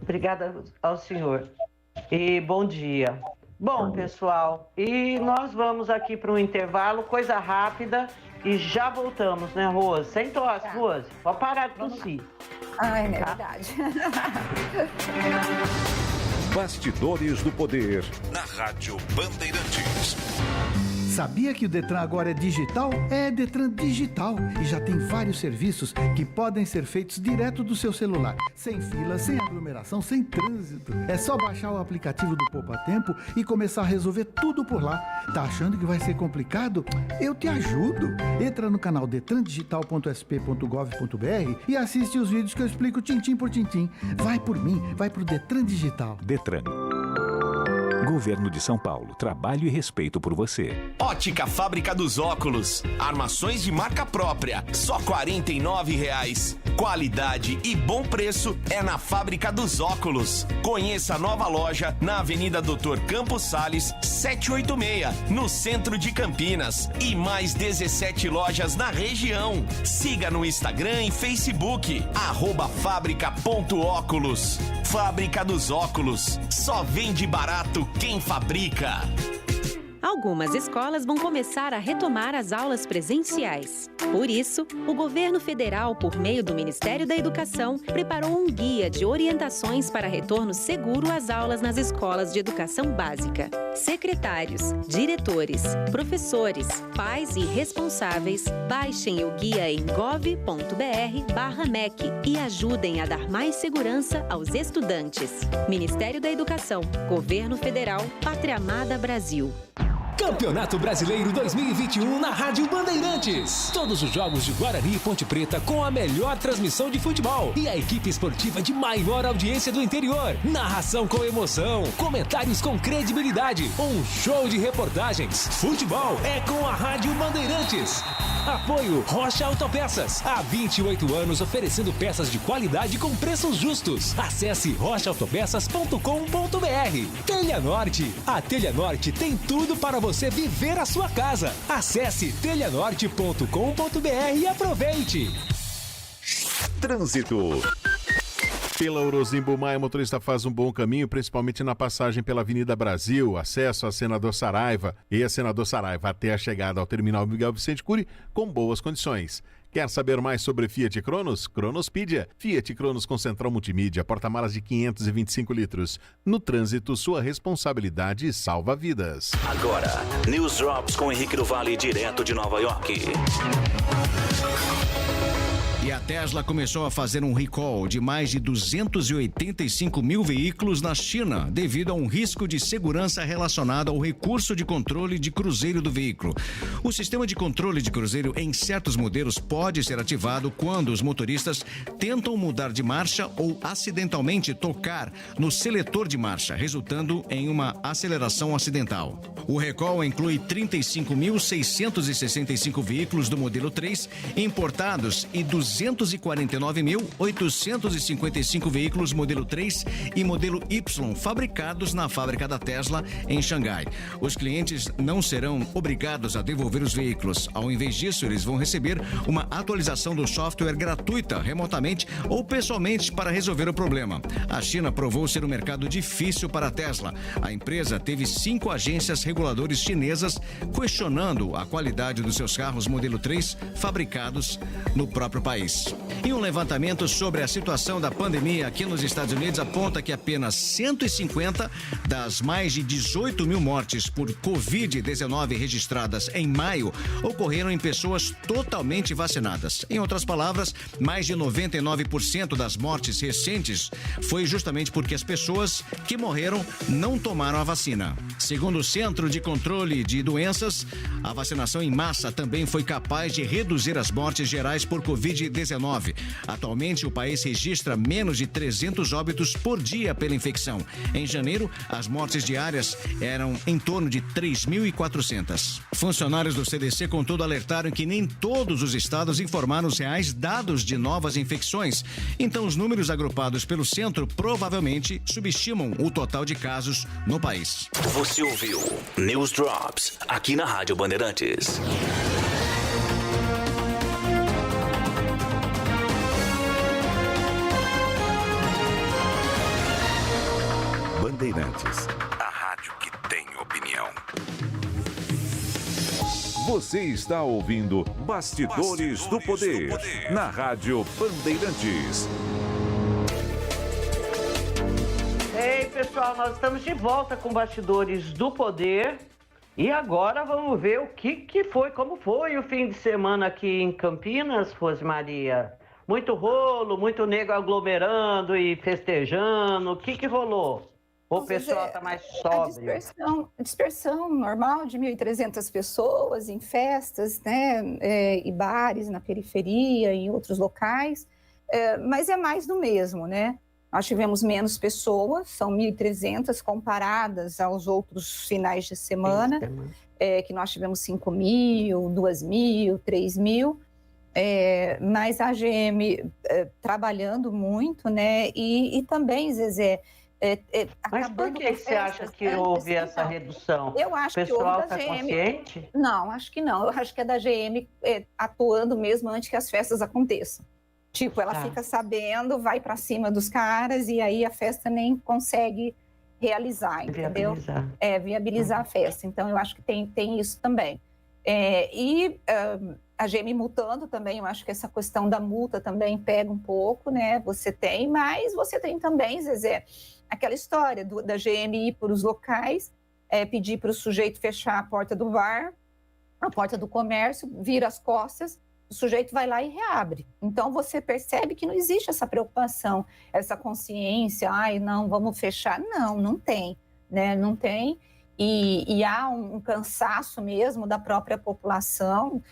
Obrigada ao senhor. E bom dia. Bom, pessoal, e nós vamos aqui para um intervalo, coisa rápida, e já voltamos, né, Rose? Sem tosse, Rose. Pode parar de tossir. Ai, é verdade. Bastidores do Poder, na Rádio Bandeirantes. Sabia que o Detran agora é digital? É Detran Digital e já tem vários serviços que podem ser feitos direto do seu celular, sem fila, sem aglomeração, sem trânsito. É só baixar o aplicativo do Poupa Tempo e começar a resolver tudo por lá. Tá achando que vai ser complicado? Eu te ajudo. Entra no canal detrandigital.sp.gov.br e assiste os vídeos que eu explico tintim por tintim. Vai por mim, vai pro Detran Digital. Detran. Governo de São Paulo. Trabalho e respeito por você. Ótica Fábrica dos Óculos. Armações de marca própria. Só R$ 49,00. Qualidade e bom preço é na Fábrica dos Óculos. Conheça a nova loja na Avenida Doutor Campos Sales, 786, no centro de Campinas. E mais 17 lojas na região. Siga no Instagram e Facebook. @fábrica.óculos. Fábrica dos Óculos. Só vende barato quem fabrica. Algumas escolas vão começar a retomar as aulas presenciais. Por isso, o governo federal, por meio do Ministério da Educação, preparou um guia de orientações para retorno seguro às aulas nas escolas de educação básica. Secretários, diretores, professores, pais e responsáveis, baixem o guia em gov.br/MEC e ajudem a dar mais segurança aos estudantes. Ministério da Educação, Governo Federal, Pátria Amada Brasil. Campeonato Brasileiro 2021 na Rádio Bandeirantes. Todos os jogos de Guarani e Ponte Preta com a melhor transmissão de futebol e a equipe esportiva de maior audiência do interior. Narração com emoção, comentários com credibilidade, um show de reportagens. Futebol é com a Rádio Bandeirantes. Apoio Rocha Autopeças. Há 28 anos oferecendo peças de qualidade com preços justos. Acesse rochaautopeças.com.br. Telha Norte. A Telha Norte tem tudo para você viver a sua casa. Acesse telhanorte.com.br e aproveite. Trânsito. Pela Orozimbo Maia, o motorista faz um bom caminho, principalmente na passagem pela Avenida Brasil, acesso a Senador Saraiva e a Senador Saraiva até a chegada ao terminal Miguel Vicente Cury com boas condições. Quer saber mais sobre Fiat Cronos? Cronospedia. Fiat Cronos com central multimídia, porta-malas de 525 litros. No trânsito, sua responsabilidade salva vidas. Agora, News Drops com Henrique do Vale, direto de Nova York. E a Tesla começou a fazer um recall de mais de 285 mil veículos na China, devido a um risco de segurança relacionado ao recurso de controle de cruzeiro do veículo. O sistema de controle de cruzeiro em certos modelos pode ser ativado quando os motoristas tentam mudar de marcha ou acidentalmente tocar no seletor de marcha, resultando em uma aceleração acidental. O recall inclui 35.665 veículos do modelo 3 importados e 249.855 veículos modelo 3 e modelo Y fabricados na fábrica da Tesla em Xangai. Os clientes não serão obrigados a devolver os veículos. Ao invés disso, eles vão receber uma atualização do software gratuita, remotamente ou pessoalmente para resolver o problema. A China provou ser um mercado difícil para a Tesla. A empresa teve 5 agências reguladoras chinesas questionando a qualidade dos seus carros modelo 3 fabricados no próprio país. E um levantamento sobre a situação da pandemia aqui nos Estados Unidos aponta que apenas 150 das mais de 18 mil mortes por Covid-19 registradas em maio ocorreram em pessoas totalmente vacinadas. Em outras palavras, mais de 99% das mortes recentes foi justamente porque as pessoas que morreram não tomaram a vacina. Segundo o Centro de Controle de Doenças, a vacinação em massa também foi capaz de reduzir as mortes gerais por Covid-19 Covid-19. Atualmente, o país registra menos de 300 óbitos por dia pela infecção. Em janeiro, as mortes diárias eram em torno de 3.400. Funcionários do CDC, contudo, alertaram que nem todos os estados informaram os reais dados de novas infecções. Então, os números agrupados pelo centro provavelmente subestimam o total de casos no país. Você ouviu News Drops aqui na Rádio Bandeirantes. Bandeirantes, a rádio que tem opinião. Você está ouvindo Bastidores do Poder, na Rádio Bandeirantes. Ei, pessoal, nós estamos de volta com Bastidores do Poder. E agora vamos ver o que foi, como foi o fim de semana aqui em Campinas, Rose Maria. Muito rolo, muito nego aglomerando e festejando. O que rolou? O pessoal está mais sóbrio? A dispersão normal de 1.300 pessoas em festas, né, e bares na periferia, em outros locais, mas é mais do mesmo, né? Nós tivemos menos pessoas, são 1.300 comparadas aos outros finais de semana, que nós tivemos 5.000, 2.000, 3.000, mas a AGM trabalhando muito, né? E também, Zezé, mas por que você acha que houve essa redução? Eu acho o pessoal que houve da GM. Consciente? Não, acho que não. Eu acho que é da GM atuando mesmo antes que as festas aconteçam. Tipo, ela fica sabendo, vai para cima dos caras e aí a festa nem consegue realizar, entendeu? Viabilizar a festa. Então, eu acho que tem isso também. A GM multando também, eu acho que essa questão da multa também pega um pouco, né? Mas você tem também, Zezé, aquela história da GM ir para os locais, pedir para o sujeito fechar a porta do bar, a porta do comércio, vira as costas, o sujeito vai lá e reabre. Então, você percebe que não existe essa preocupação, essa consciência, não, vamos fechar. Não tem, né? Não tem. E há um cansaço mesmo da própria população,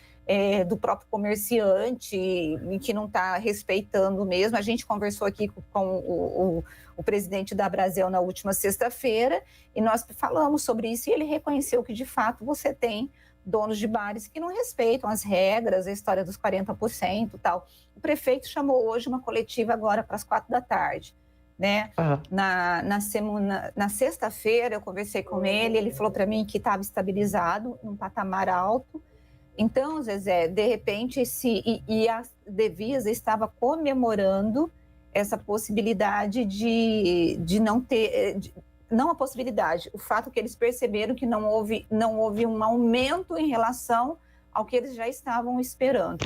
do próprio comerciante, que não está respeitando mesmo. A gente conversou aqui com o presidente da Brasel na última sexta-feira e nós falamos sobre isso e ele reconheceu que, de fato, você tem donos de bares que não respeitam as regras, a história dos 40% e tal. O prefeito chamou hoje uma coletiva agora para as 4h, né? Na sexta-feira eu conversei com ele falou para mim que estava estabilizado num patamar alto. Então, Zezé, de repente, a Devisa estava comemorando essa possibilidade de não ter... Não a possibilidade, o fato que eles perceberam que não houve um aumento em relação ao que eles já estavam esperando.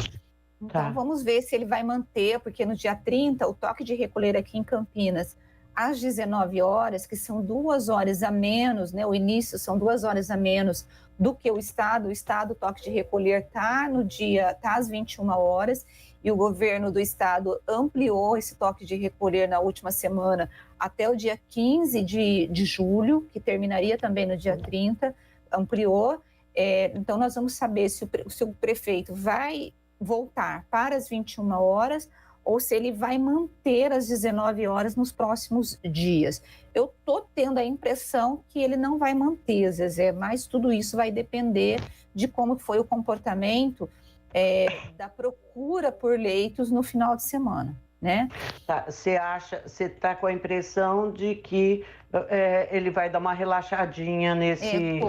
Então, vamos ver se ele vai manter, porque no dia 30, o toque de recolher aqui em Campinas, às 19 horas, que são 2 horas a menos, né? O início são 2 horas a menos do que o Estado. O Estado, o toque de recolher está às 21 horas, e o governo do Estado ampliou esse toque de recolher na última semana até o dia 15 de julho, que terminaria também no dia 30, ampliou. Então, nós vamos saber se o prefeito vai voltar para as 21 horas ou se ele vai manter as 19 horas nos próximos dias. Eu estou tendo a impressão que ele não vai manter, Zezé, mas tudo isso vai depender de como foi o comportamento da procura por leitos no final de semana, né? Você está com a impressão de que ele vai dar uma relaxadinha nesse...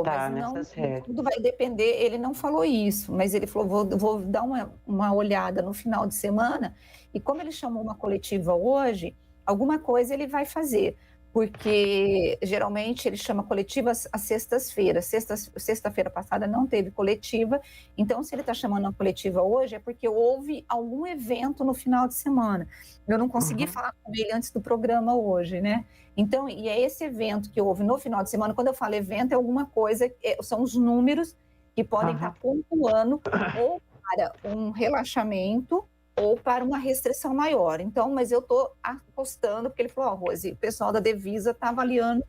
Mas não, tudo vai depender, ele não falou isso, mas ele falou, vou dar uma olhada no final de semana, e como ele chamou uma coletiva hoje, alguma coisa ele vai fazer, porque geralmente ele chama coletivas às sextas-feiras. Sexta-feira passada não teve coletiva, então se ele está chamando uma coletiva hoje é porque houve algum evento no final de semana. Eu não consegui falar com ele antes do programa hoje, né? Então, e é esse evento que houve no final de semana. Quando eu falo evento, é alguma coisa, são os números que podem estar pontuando ou para um relaxamento ou para uma restrição maior. Então, mas eu estou apostando, porque ele falou, Rose, o pessoal da Devisa está avaliando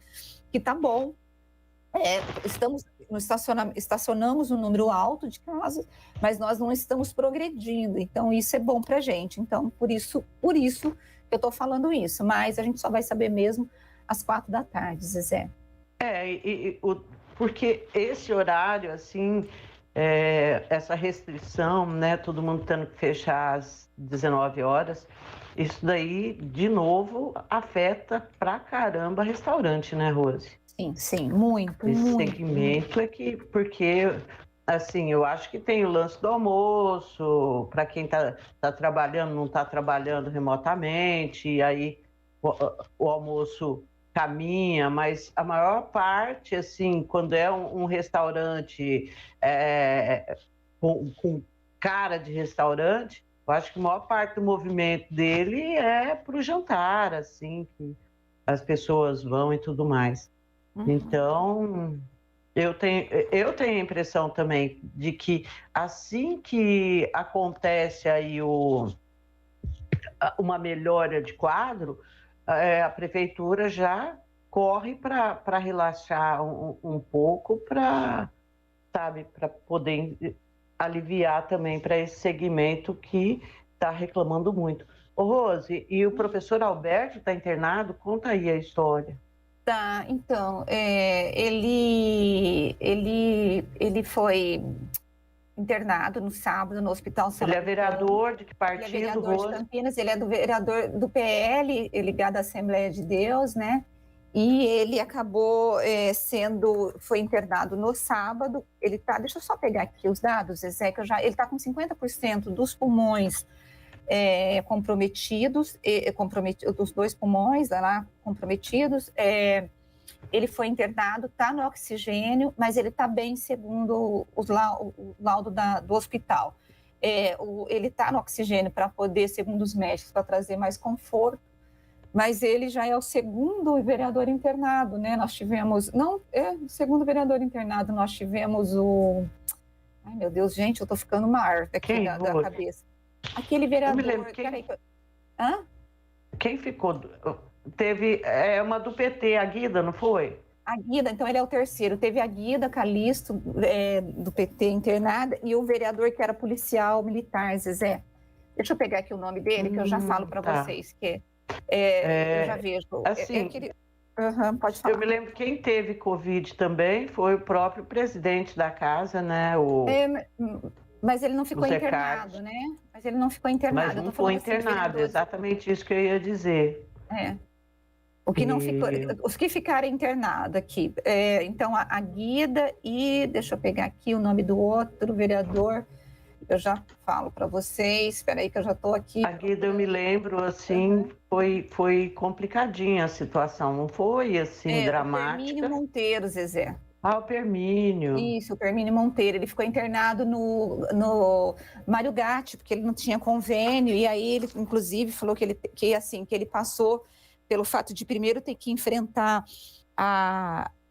que está bom. estacionamos um número alto de casos, mas nós não estamos progredindo. Então, isso é bom para a gente. Então, por isso que eu estou falando isso. Mas a gente só vai saber mesmo às 16h, Zezé. Porque esse horário, assim, essa restrição, né, todo mundo tendo que fechar às 19 horas, isso daí, de novo, afeta pra caramba restaurante, né, Rose? Sim, muito. Esse segmento é que, porque, assim, eu acho que tem o lance do almoço, para quem tá trabalhando, não está trabalhando remotamente, e aí o almoço caminha, mas a maior parte, assim, quando é um restaurante com cara de restaurante, eu acho que a maior parte do movimento dele é para o jantar, assim, que as pessoas vão e tudo mais. Então, eu tenho a impressão também de que assim que acontece aí uma melhora de quadro, a prefeitura já corre para relaxar um pouco, para poder aliviar também para esse segmento que está reclamando muito. Ô, Rose, e o professor Alberto está internado? Conta aí a história. Tá, então, ele foi internado no sábado no Hospital São Ele é vereador de que partido? Ele é vereador de Campinas, ele é vereador do PL, ligado à Assembleia de Deus, né? E ele acabou foi internado no sábado. Ele tá, deixa eu só pegar aqui os dados, Zezé, que ele está com 50% dos pulmões comprometidos, dos 2 pulmões lá comprometidos. Ele foi internado, está no oxigênio, mas ele está bem, segundo o laudo do hospital. Ele está no oxigênio para poder, segundo os médicos, para trazer mais conforto, mas ele já é o segundo vereador internado, né? Nós tivemos, o segundo vereador internado, nós tivemos ai, meu Deus, gente, eu estou ficando uma arte aqui da cabeça. Aquele vereador... Quem ficou? Teve uma do PT, a Guida, não foi? A Guida, então ele é o terceiro. Teve a Guida Calixto, do PT, internada, e o vereador que era policial militar, Zezé. Deixa eu pegar aqui o nome dele, que eu já falo para vocês, que eu já vejo. Assim, pode falar. Eu me lembro que quem teve Covid também foi o próprio presidente da casa, né? Mas ele não ficou internado, né? Mas ele não ficou internado. Mas não foi internado, exatamente isso que eu ia dizer. O que não ficou, os que ficaram internados aqui. Então, a Guida e... Deixa eu pegar aqui o nome do outro vereador. Eu já falo para vocês. Espera aí que eu já estou aqui. A Guida, eu me lembro, assim, foi complicadinha a situação. Não foi, assim, dramática. O Permínio Monteiro, Zezé. O Permínio. Isso, o Permínio Monteiro. Ele ficou internado no Mário Gatti, porque ele não tinha convênio. E aí ele, inclusive, falou que ele passou pelo fato de primeiro ter que enfrentar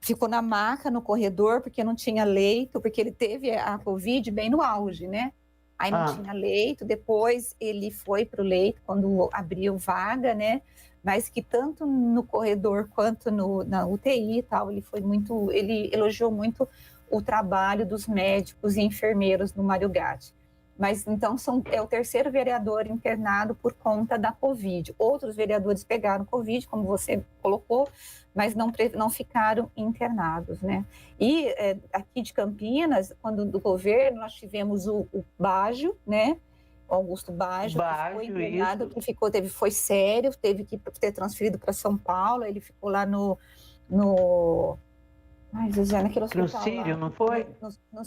ficou na maca no corredor, porque não tinha leito, porque ele teve a Covid bem no auge, né? Aí não tinha leito, depois ele foi para o leito quando abriu vaga, né? Mas que tanto no corredor quanto na UTI e tal, ele elogiou muito o trabalho dos médicos e enfermeiros no Mário Gatti. Mas então é o terceiro vereador internado por conta da Covid. Outros vereadores pegaram Covid, como você colocou, mas não ficaram internados, né? E aqui de Campinas, quando do governo, nós tivemos o Baggio, né? O Augusto Baggio, que foi internado, foi sério, teve que ter transferido para São Paulo, ele ficou lá no naquele hospital. No Sírio, não foi? No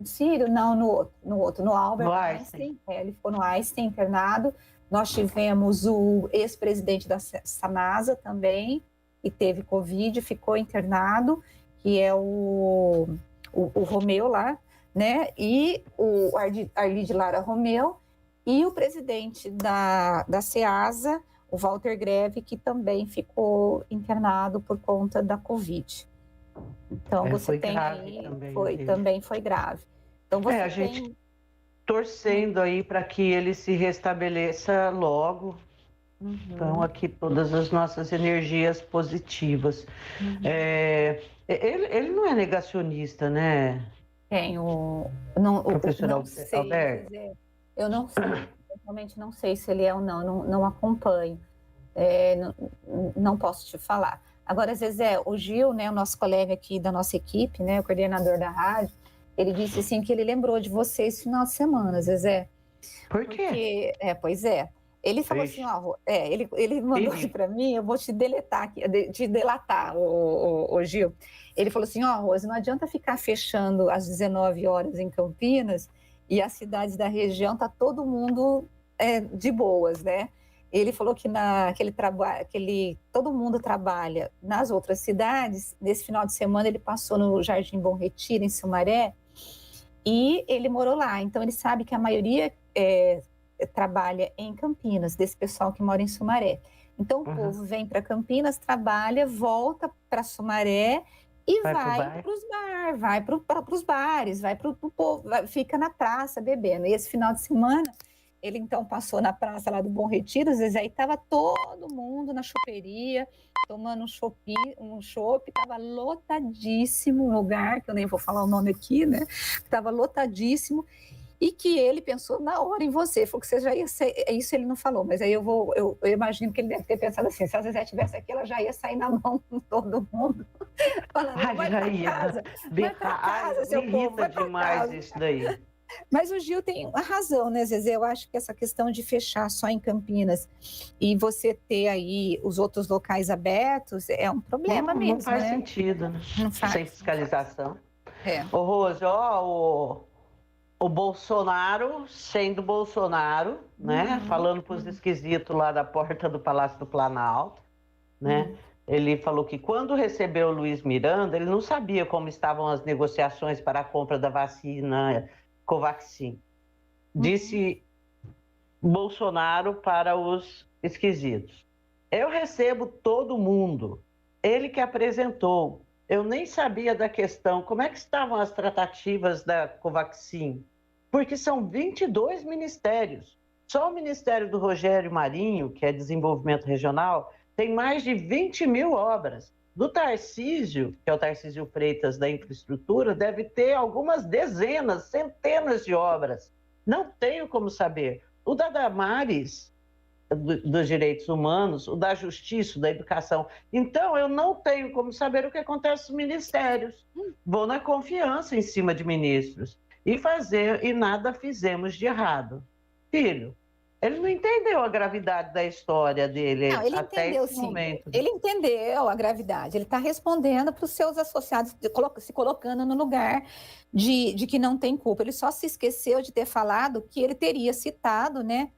Sírio, não, no outro, no Albert Einstein. Ele ficou no Einstein internado. Nós tivemos o ex-presidente da Sanasa também, que teve Covid, ficou internado, que é o Romeu lá, né? E o Arlide Lara Romeu, e o presidente da CEASA, o Walter Greve, que também ficou internado por conta da Covid. Então, você tem aí, também foi grave. Então, você a gente torcendo aí para que ele se restabeleça logo. Então, aqui todas as nossas energias positivas. Ele não é negacionista, né? Tem Professor não sei, Alberto? eu não sei, eu realmente não sei se ele é ou não acompanho, não posso te falar. Agora, Zezé, o Gil, né, o nosso colega aqui da nossa equipe, né, o coordenador da rádio, ele disse assim que ele lembrou de você esse final de semana, Zezé. Por quê? Pois é. Ele falou assim, ele mandou aqui para mim, eu vou te deletar aqui, te delatar, o Gil. Ele falou assim, Rose, não adianta ficar fechando às 19 horas em Campinas e as cidades da região tá todo mundo de boas, né? Ele falou que todo mundo trabalha nas outras cidades. Nesse final de semana ele passou no Jardim Bom Retiro, em Sumaré, e ele morou lá. Então ele sabe que a maioria trabalha em Campinas, desse pessoal que mora em Sumaré. Então o povo vem para Campinas, trabalha, volta para Sumaré e vai para os bares, vai para o povo, fica na praça bebendo. E esse final de semana ele então passou na praça lá do Bom Retiro, Zezé, e estava todo mundo na choperia, tomando um chopp, estava lotadíssimo o lugar, que eu nem vou falar o nome aqui, né? Estava lotadíssimo. E que ele pensou na hora em você, falou que você já ia ser, isso ele não falou, mas aí eu imagino que ele deve ter pensado assim, se a Zezé estivesse aqui, ela já ia sair na mão com todo mundo, falando, vai pra casa, seu povo, vai pra demais casa. Isso daí. Mas o Gil tem a razão, né, Zezé? Eu acho que essa questão de fechar só em Campinas e você ter aí os outros locais abertos é um problema mesmo, Não faz né? sentido, né? Não faz. Sem fiscalização. Ô, Rose, o Bolsonaro sendo Bolsonaro, né? Falando para os esquisitos lá da porta do Palácio do Planalto, né? Ele falou que quando recebeu o Luiz Miranda, ele não sabia como estavam as negociações para a compra da vacina Covaxin. Disse Bolsonaro para os esquisitos. Eu recebo todo mundo. Ele que apresentou. Eu nem sabia da questão. Como é que estavam as tratativas da Covaxin? Porque são 22 ministérios. Só o Ministério do Rogério Marinho, que é Desenvolvimento Regional, tem mais de 20 mil obras. Do Tarcísio, que é o Tarcísio Freitas da Infraestrutura, deve ter algumas dezenas, centenas de obras. Não tenho como saber. O da Damares, dos Direitos Humanos, o da Justiça, da Educação. Então, eu não tenho como saber o que acontece nos ministérios. Vou na confiança em cima de ministros. E nada fizemos de errado. Filho, ele não entendeu a gravidade da história dele ele até entendeu, esse sim. momento. Ele entendeu a gravidade. Ele está respondendo para os seus associados, se colocando no lugar de que não tem culpa. Ele só se esqueceu de ter falado que ele teria citado, né,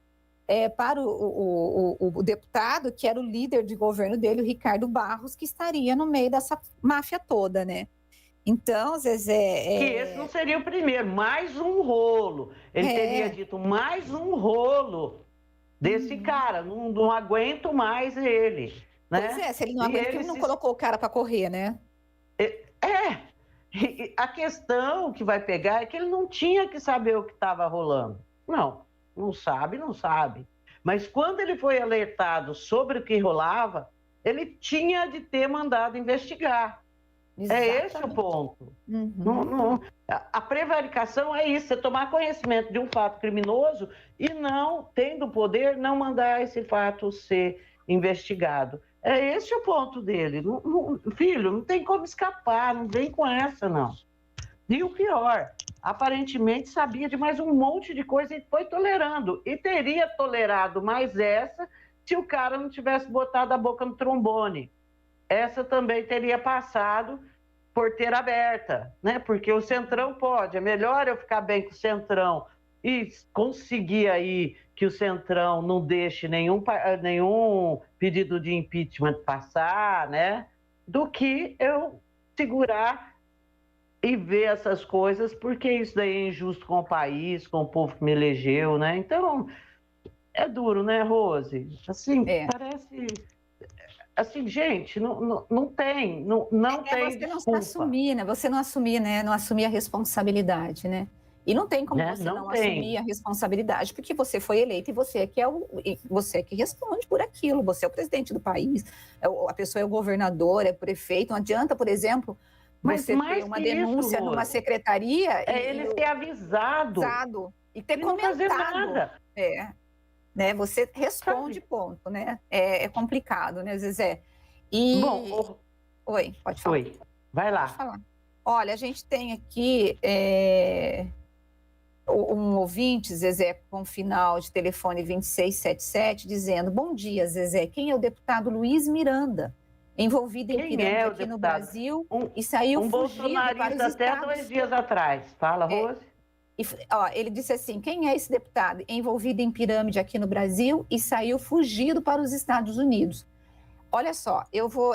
para o deputado, que era o líder de governo dele, o Ricardo Barros, que estaria no meio dessa máfia toda, né? Então, Zezé... Que esse não seria o primeiro, mais um rolo. Ele teria dito mais um rolo desse cara, não aguento mais ele. Né? Pois é, se ele não aguenta, ele não colocou o cara para correr, né? E a questão que vai pegar é que ele não tinha que saber o que estava rolando. Não sabe. Mas quando ele foi alertado sobre o que rolava, ele tinha de ter mandado investigar. Exatamente. É esse o ponto. A prevaricação é isso, é tomar conhecimento de um fato criminoso e não, tendo poder, não mandar esse fato ser investigado. É esse o ponto dele. Filho, não tem como escapar, não vem com essa, não. E o pior, aparentemente sabia de mais um monte de coisa e foi tolerando. E teria tolerado mais essa se o cara não tivesse botado a boca no trombone. Essa também teria passado porteira aberta, né? Porque o Centrão pode. É melhor eu ficar bem com o Centrão e conseguir aí que o Centrão não deixe nenhum pedido de impeachment passar, né? Do que eu segurar e ver essas coisas, porque isso daí é injusto com o país, com o povo que me elegeu, né? Então, é duro, né, Rose? Assim, parece... Assim, gente, não tem você desculpa. Não assumir, né? Você não assumir, né? Não assumir a responsabilidade, né? E não tem como você não assumir a responsabilidade, porque você foi eleito e você é que responde por aquilo. Você é o presidente do país, a pessoa é o governador, é o prefeito. Não adianta, por exemplo, Mas você mais ter uma que denúncia isso, numa Rose, secretaria é ele ser avisado e ter e não fazer comentado. nada. Né? Você responde, ponto, né? É complicado, né, Zezé? E... Bom, Oi, pode falar. Oi, vai lá. Pode falar. Olha, a gente tem aqui um ouvinte, Zezé, com final de telefone 2677, dizendo: bom dia, Zezé, quem é o deputado Luiz Miranda, envolvido em pirâmide aqui no Brasil e saiu fugido para os até Estados... 2 dias atrás. Fala, Rose. Ele disse assim: quem é esse deputado envolvido em pirâmide aqui no Brasil e saiu fugido para os Estados Unidos? Olha só, eu vou...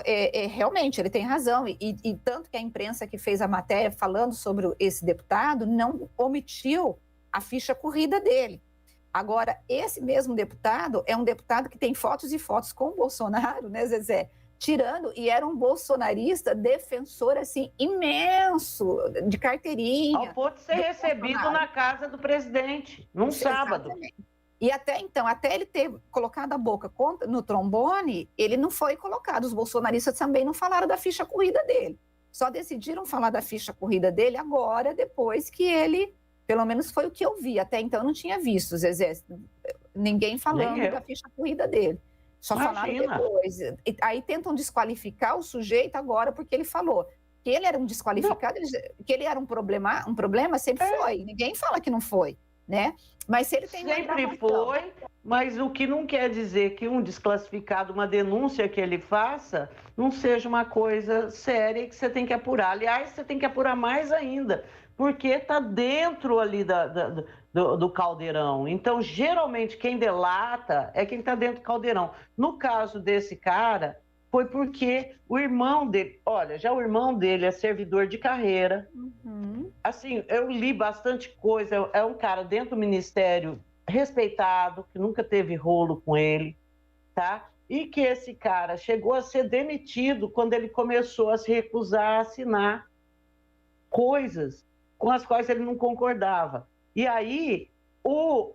realmente, ele tem razão, e tanto que a imprensa que fez a matéria falando sobre esse deputado não omitiu a ficha corrida dele. Agora, esse mesmo deputado é um deputado que tem fotos e fotos com o Bolsonaro, né, Zezé? Tirando, e era um bolsonarista defensor, assim, imenso, de carteirinha. Ao ponto de ser recebido na casa do presidente, num sábado. E até então, até ele ter colocado a boca no trombone, ele não foi colocado. Os bolsonaristas também não falaram da ficha corrida dele. Só decidiram falar da ficha corrida dele agora, depois que ele, pelo menos foi o que eu vi. Até então eu não tinha visto, Zezé, ninguém falando da ficha corrida dele. Só falaram depois. Aí tentam desqualificar o sujeito agora porque ele falou que ele era um desqualificado, que ele era um problema sempre foi. Ninguém fala que não foi, né? Mas se ele tem sempre foi, mas o que não quer dizer que um desclassificado, uma denúncia que ele faça, não seja uma coisa séria que você tem que apurar. Aliás, você tem que apurar mais ainda, porque está dentro ali do caldeirão. Então, geralmente, quem delata é quem está dentro do caldeirão. No caso desse cara, foi porque o irmão dele... Olha, já o irmão dele é servidor de carreira. Assim, eu li bastante coisa. É um cara dentro do ministério respeitado, que nunca teve rolo com ele, tá? E que esse cara chegou a ser demitido quando ele começou a se recusar a assinar coisas com as quais ele não concordava. E aí, o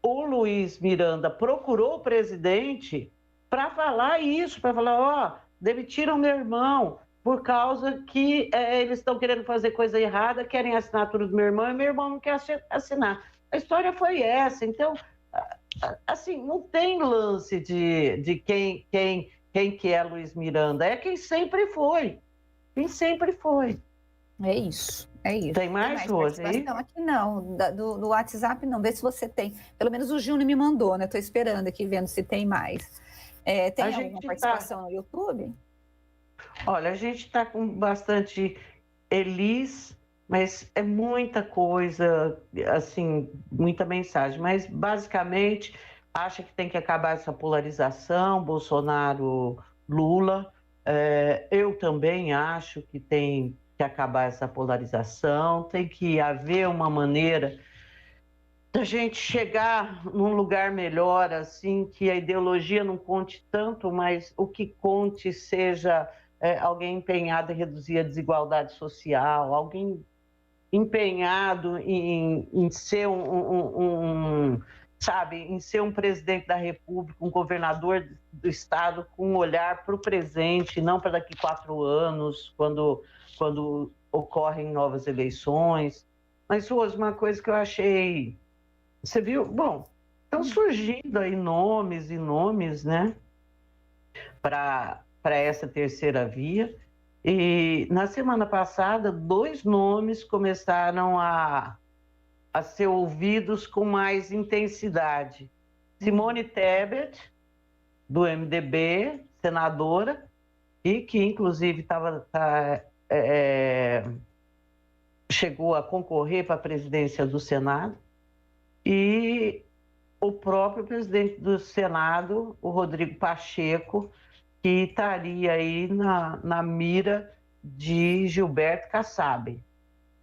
Luiz Miranda procurou o presidente para falar isso, para falar, demitiram meu irmão por causa que eles estão querendo fazer coisa errada, querem a assinatura do meu irmão e meu irmão não quer assinar. A história foi essa. Então, assim, não tem lance de quem que é Luiz Miranda, é quem sempre foi. Quem sempre foi. É isso. Tem mais, Rose? Não, aqui não. Do WhatsApp não. Vê se você tem. Pelo menos o Júnior me mandou, né? Estou esperando aqui, vendo se tem mais. Tem alguma participação no YouTube? Olha, a gente está com bastante Elis, mas é muita coisa, assim, muita mensagem. Mas, basicamente, acha que tem que acabar essa polarização, Bolsonaro-Lula. Eu também acho que tem que acabar essa polarização, tem que haver uma maneira da gente chegar num lugar melhor, assim, que a ideologia não conte tanto, mas o que conte seja alguém empenhado em reduzir a desigualdade social, alguém empenhado em ser em ser um presidente da República, um governador do estado com um olhar para o presente, não para daqui 4 anos, quando ocorrem novas eleições. Mas, Rose, uma coisa que eu achei... Você viu? Bom, estão surgindo aí nomes e nomes, né, para essa terceira via. E na semana passada, 2 nomes começaram a ser ouvidos com mais intensidade. Simone Tebet, do MDB, senadora, e que, inclusive, chegou a concorrer para a presidência do Senado, e o próprio presidente do Senado, o Rodrigo Pacheco, que estaria aí na mira de Gilberto Kassab,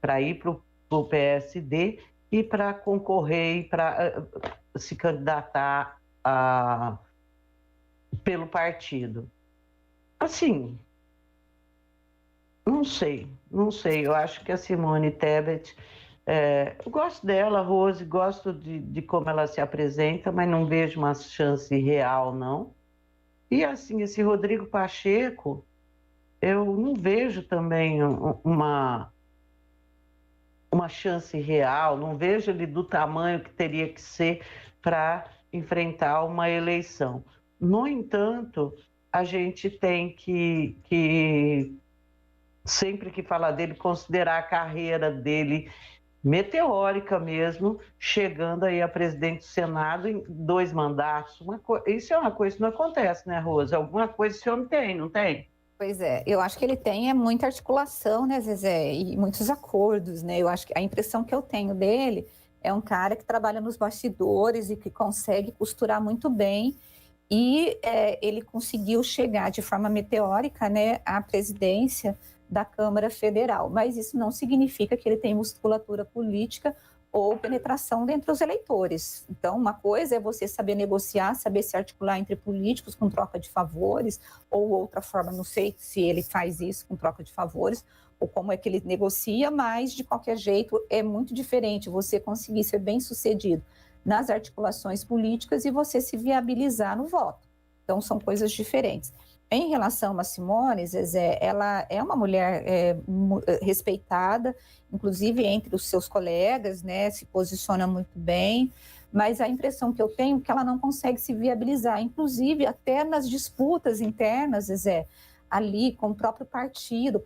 para ir para o PSD e para concorrer e para se candidatar pelo partido. Assim, não sei. Eu acho que a Simone Tebet, eu gosto dela, Rose, gosto de como ela se apresenta, mas não vejo uma chance real, não. E assim, esse Rodrigo Pacheco, eu não vejo também uma chance real, não vejo ele do tamanho que teria que ser para enfrentar uma eleição. No entanto, a gente tem que sempre que falar dele, considerar a carreira dele meteórica mesmo, chegando aí a presidente do Senado em 2 mandatos. Isso é uma coisa que não acontece, né, Rosa? Alguma coisa esse homem tem, não tem? Pois é, eu acho que ele tem muita articulação, né, Zezé, e muitos acordos, né? Eu acho que a impressão que eu tenho dele é um cara que trabalha nos bastidores e que consegue costurar muito bem. E ele conseguiu chegar de forma meteórica, né, à presidência da Câmara Federal. Mas isso não significa que ele tem musculatura política ou penetração dentre os eleitores. Então, uma coisa é você saber negociar, saber se articular entre políticos com troca de favores, ou outra forma, não sei se ele faz isso com troca de favores, ou como é que ele negocia, mas, de qualquer jeito, é muito diferente você conseguir ser bem-sucedido nas articulações políticas e você se viabilizar no voto. Então, são coisas diferentes. Em relação a Simone, Zezé, ela é uma mulher respeitada, inclusive entre os seus colegas, né, se posiciona muito bem, mas a impressão que eu tenho é que ela não consegue se viabilizar, inclusive até nas disputas internas, Zezé, ali com o próprio partido,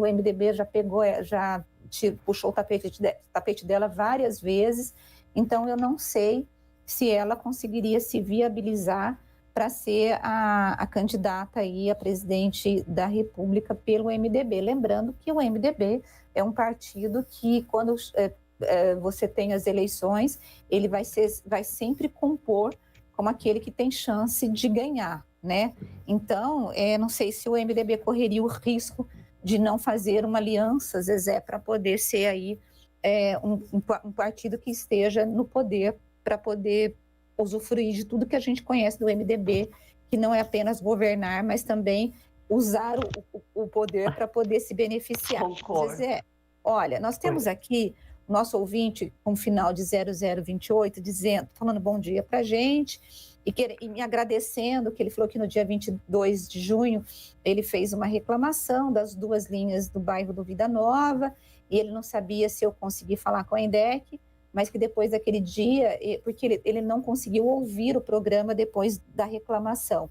o MDB já puxou o tapete dela várias vezes, então eu não sei se ela conseguiria se viabilizar para ser a candidata aí a presidente da República pelo MDB. Lembrando que o MDB é um partido que, quando você tem as eleições, ele vai sempre compor como aquele que tem chance de ganhar, né? Então, não sei se o MDB correria o risco de não fazer uma aliança, Zezé, para poder ser aí um partido que esteja no poder para poder usufruir de tudo que a gente conhece do MDB, que não é apenas governar, mas também usar o poder para poder se beneficiar. Zezé, olha, nós temos aqui o nosso ouvinte com final de 0028 falando bom dia para a gente e me agradecendo, que ele falou que no dia 22 de junho ele fez uma reclamação das 2 linhas do bairro do Vida Nova e ele não sabia se eu consegui falar com a INDEC, mas que depois daquele dia, porque ele não conseguiu ouvir o programa depois da reclamação.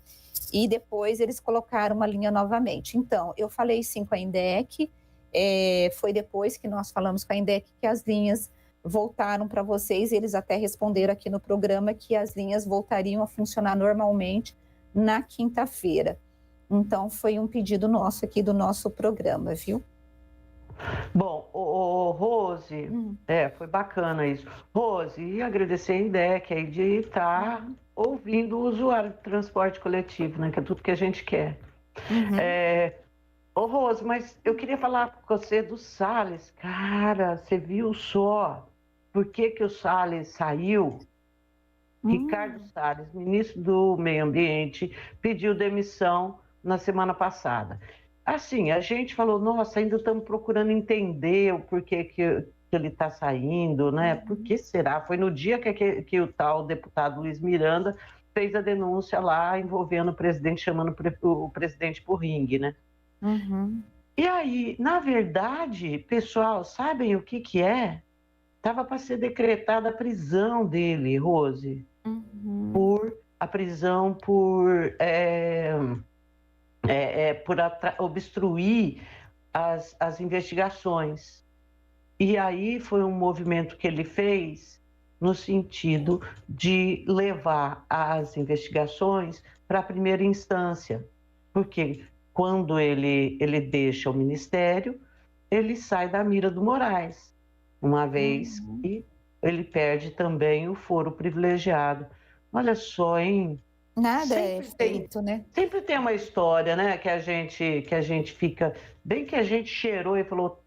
E depois eles colocaram uma linha novamente. Então, eu falei sim com a INDEC, foi depois que nós falamos com a INDEC que as linhas voltaram para vocês, e eles até responderam aqui no programa que as linhas voltariam a funcionar normalmente na quinta-feira. Então, foi um pedido nosso aqui do nosso programa, viu? Bom, Rose, foi bacana isso. Rose, e agradecer a INDEC aí de estar ouvindo o usuário do transporte coletivo, né? Que é tudo que a gente quer. Rose, mas eu queria falar com você do Salles. Cara, você viu só por que o Salles saiu? Ricardo Salles, ministro do Meio Ambiente, pediu demissão na semana passada. Assim, a gente falou, nossa, ainda estamos procurando entender o porquê que ele está saindo, né? Por que será? Foi no dia que o tal deputado Luiz Miranda fez a denúncia lá envolvendo o presidente, chamando o presidente por ringue, né? E aí, na verdade, pessoal, sabem o que é? Estava para ser decretada a prisão dele, Rose, a prisão por obstruir as investigações. E aí foi um movimento que ele fez no sentido de levar as investigações para a primeira instância, porque quando ele deixa o ministério, ele sai da mira do Moraes, uma vez que ele perde também o foro privilegiado. Olha só, hein? Nada é feito, né? Sempre tem uma história, né, que a gente fica, bem que a gente cheirou e falou,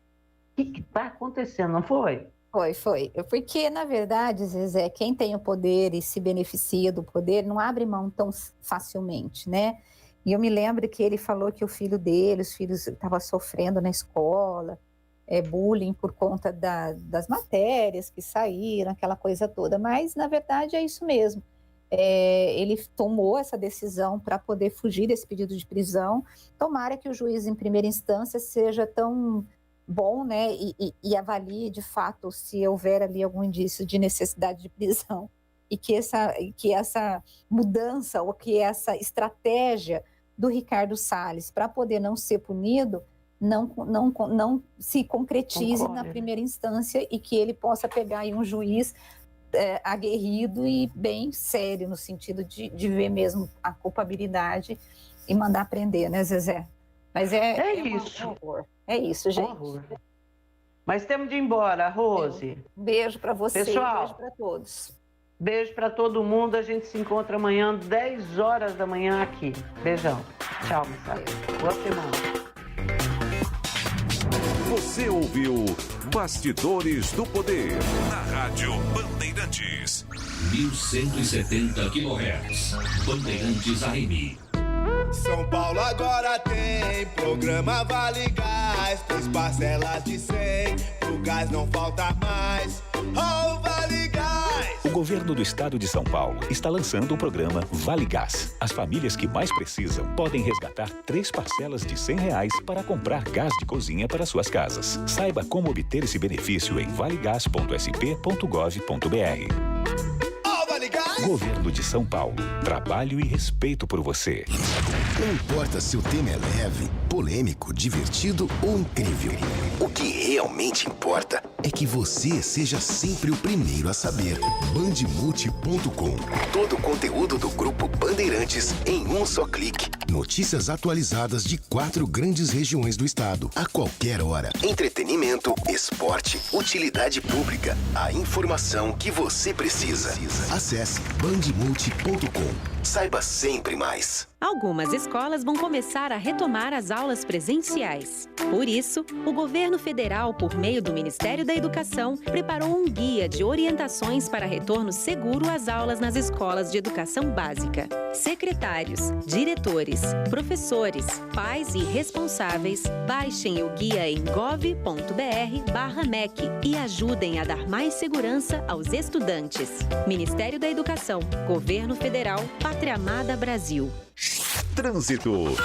o que está acontecendo, não foi? Foi. Porque, na verdade, Zezé, quem tem o poder e se beneficia do poder não abre mão tão facilmente, né? E eu me lembro que ele falou que o filho dele, os filhos estavam sofrendo na escola, bullying por conta das matérias que saíram, aquela coisa toda. Mas, na verdade, é isso mesmo. ele tomou essa decisão para poder fugir desse pedido de prisão. Tomara que o juiz em primeira instância seja tão bom, né, e avalie de fato se houver ali algum indício de necessidade de prisão e que essa mudança ou que essa estratégia do Ricardo Salles para poder não ser punido não se concretize na primeira instância e que ele possa pegar aí um juiz aguerrido e bem sério, no sentido de ver mesmo a culpabilidade e mandar prender, né, Zezé? Mas é isso. Um horror. É isso, gente. Horror. Mas temos de ir embora, Rose. Beijo para você, pessoal, beijo para todos. Beijo para todo mundo. A gente se encontra amanhã, 10 horas da manhã aqui. Beijão. Tchau, moçada. Boa semana. Você ouviu Bastidores do Poder na Rádio Bandeirantes. 1170 kHz. Bandeirantes AM. São Paulo agora tem programa Vale Gás, 3 parcelas de 100, o gás não falta mais. Oh, Vale Gás! O governo do estado de São Paulo está lançando o programa Vale Gás. As famílias que mais precisam podem resgatar 3 parcelas de R$100 para comprar gás de cozinha para suas casas. Saiba como obter esse benefício em valegas.sp.gov.br. Governo de São Paulo. Trabalho e respeito por você. Não importa se o tema é leve, polêmico, divertido ou incrível. O que realmente importa é que você seja sempre o primeiro a saber. Bandemulti.com. Todo o conteúdo do Grupo Bandeirantes em um só clique. Notícias atualizadas de 4 grandes regiões do estado. A qualquer hora. Entretenimento, esporte, utilidade pública. A informação que você precisa. Acesse bandemulti.com. Saiba sempre mais. Algumas escolas vão começar a retomar as aulas presenciais. Por isso, o governo federal, por meio do Ministério da Educação, preparou um guia de orientações para retorno seguro às aulas nas escolas de educação básica. Secretários, diretores, professores, pais e responsáveis, baixem o guia em gov.br/MEC e ajudem a dar mais segurança aos estudantes. Ministério da Educação, Governo Federal, Pátria Amada Brasil. Trânsito.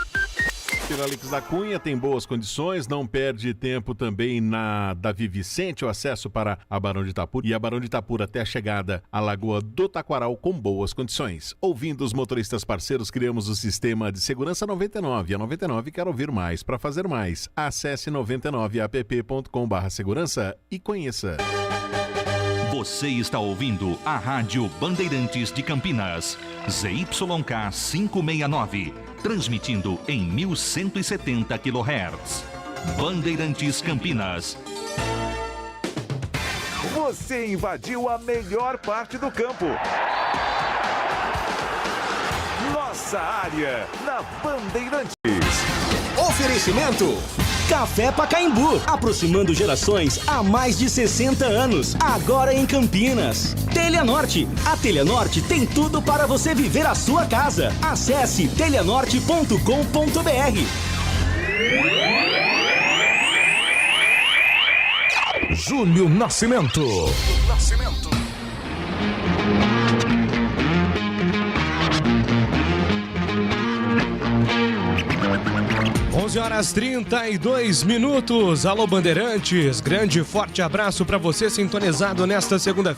Piralix da Cunha tem boas condições, não perde tempo também na Davi Vicente, o acesso para a Barão de Itapura e a Barão de Itapura até a chegada à Lagoa do Taquaral com boas condições. Ouvindo os motoristas parceiros, criamos o sistema de segurança 99. A 99 quer ouvir mais. Para fazer mais, acesse 99app.com/segurança e conheça. Você está ouvindo a Rádio Bandeirantes de Campinas, ZYK 569, transmitindo em 1170 kHz. Bandeirantes Campinas. Você invadiu a melhor parte do campo. Nossa área na Bandeirantes. Oferecimento Café Pacaembu, aproximando gerações há mais de 60 anos, agora em Campinas. Telha Norte, a Telha Norte tem tudo para você viver a sua casa. Acesse telhanorte.com.br. Júlio Nascimento. 11h32. Alô, Bandeirantes. Grande e forte abraço para você sintonizado nesta segunda-feira.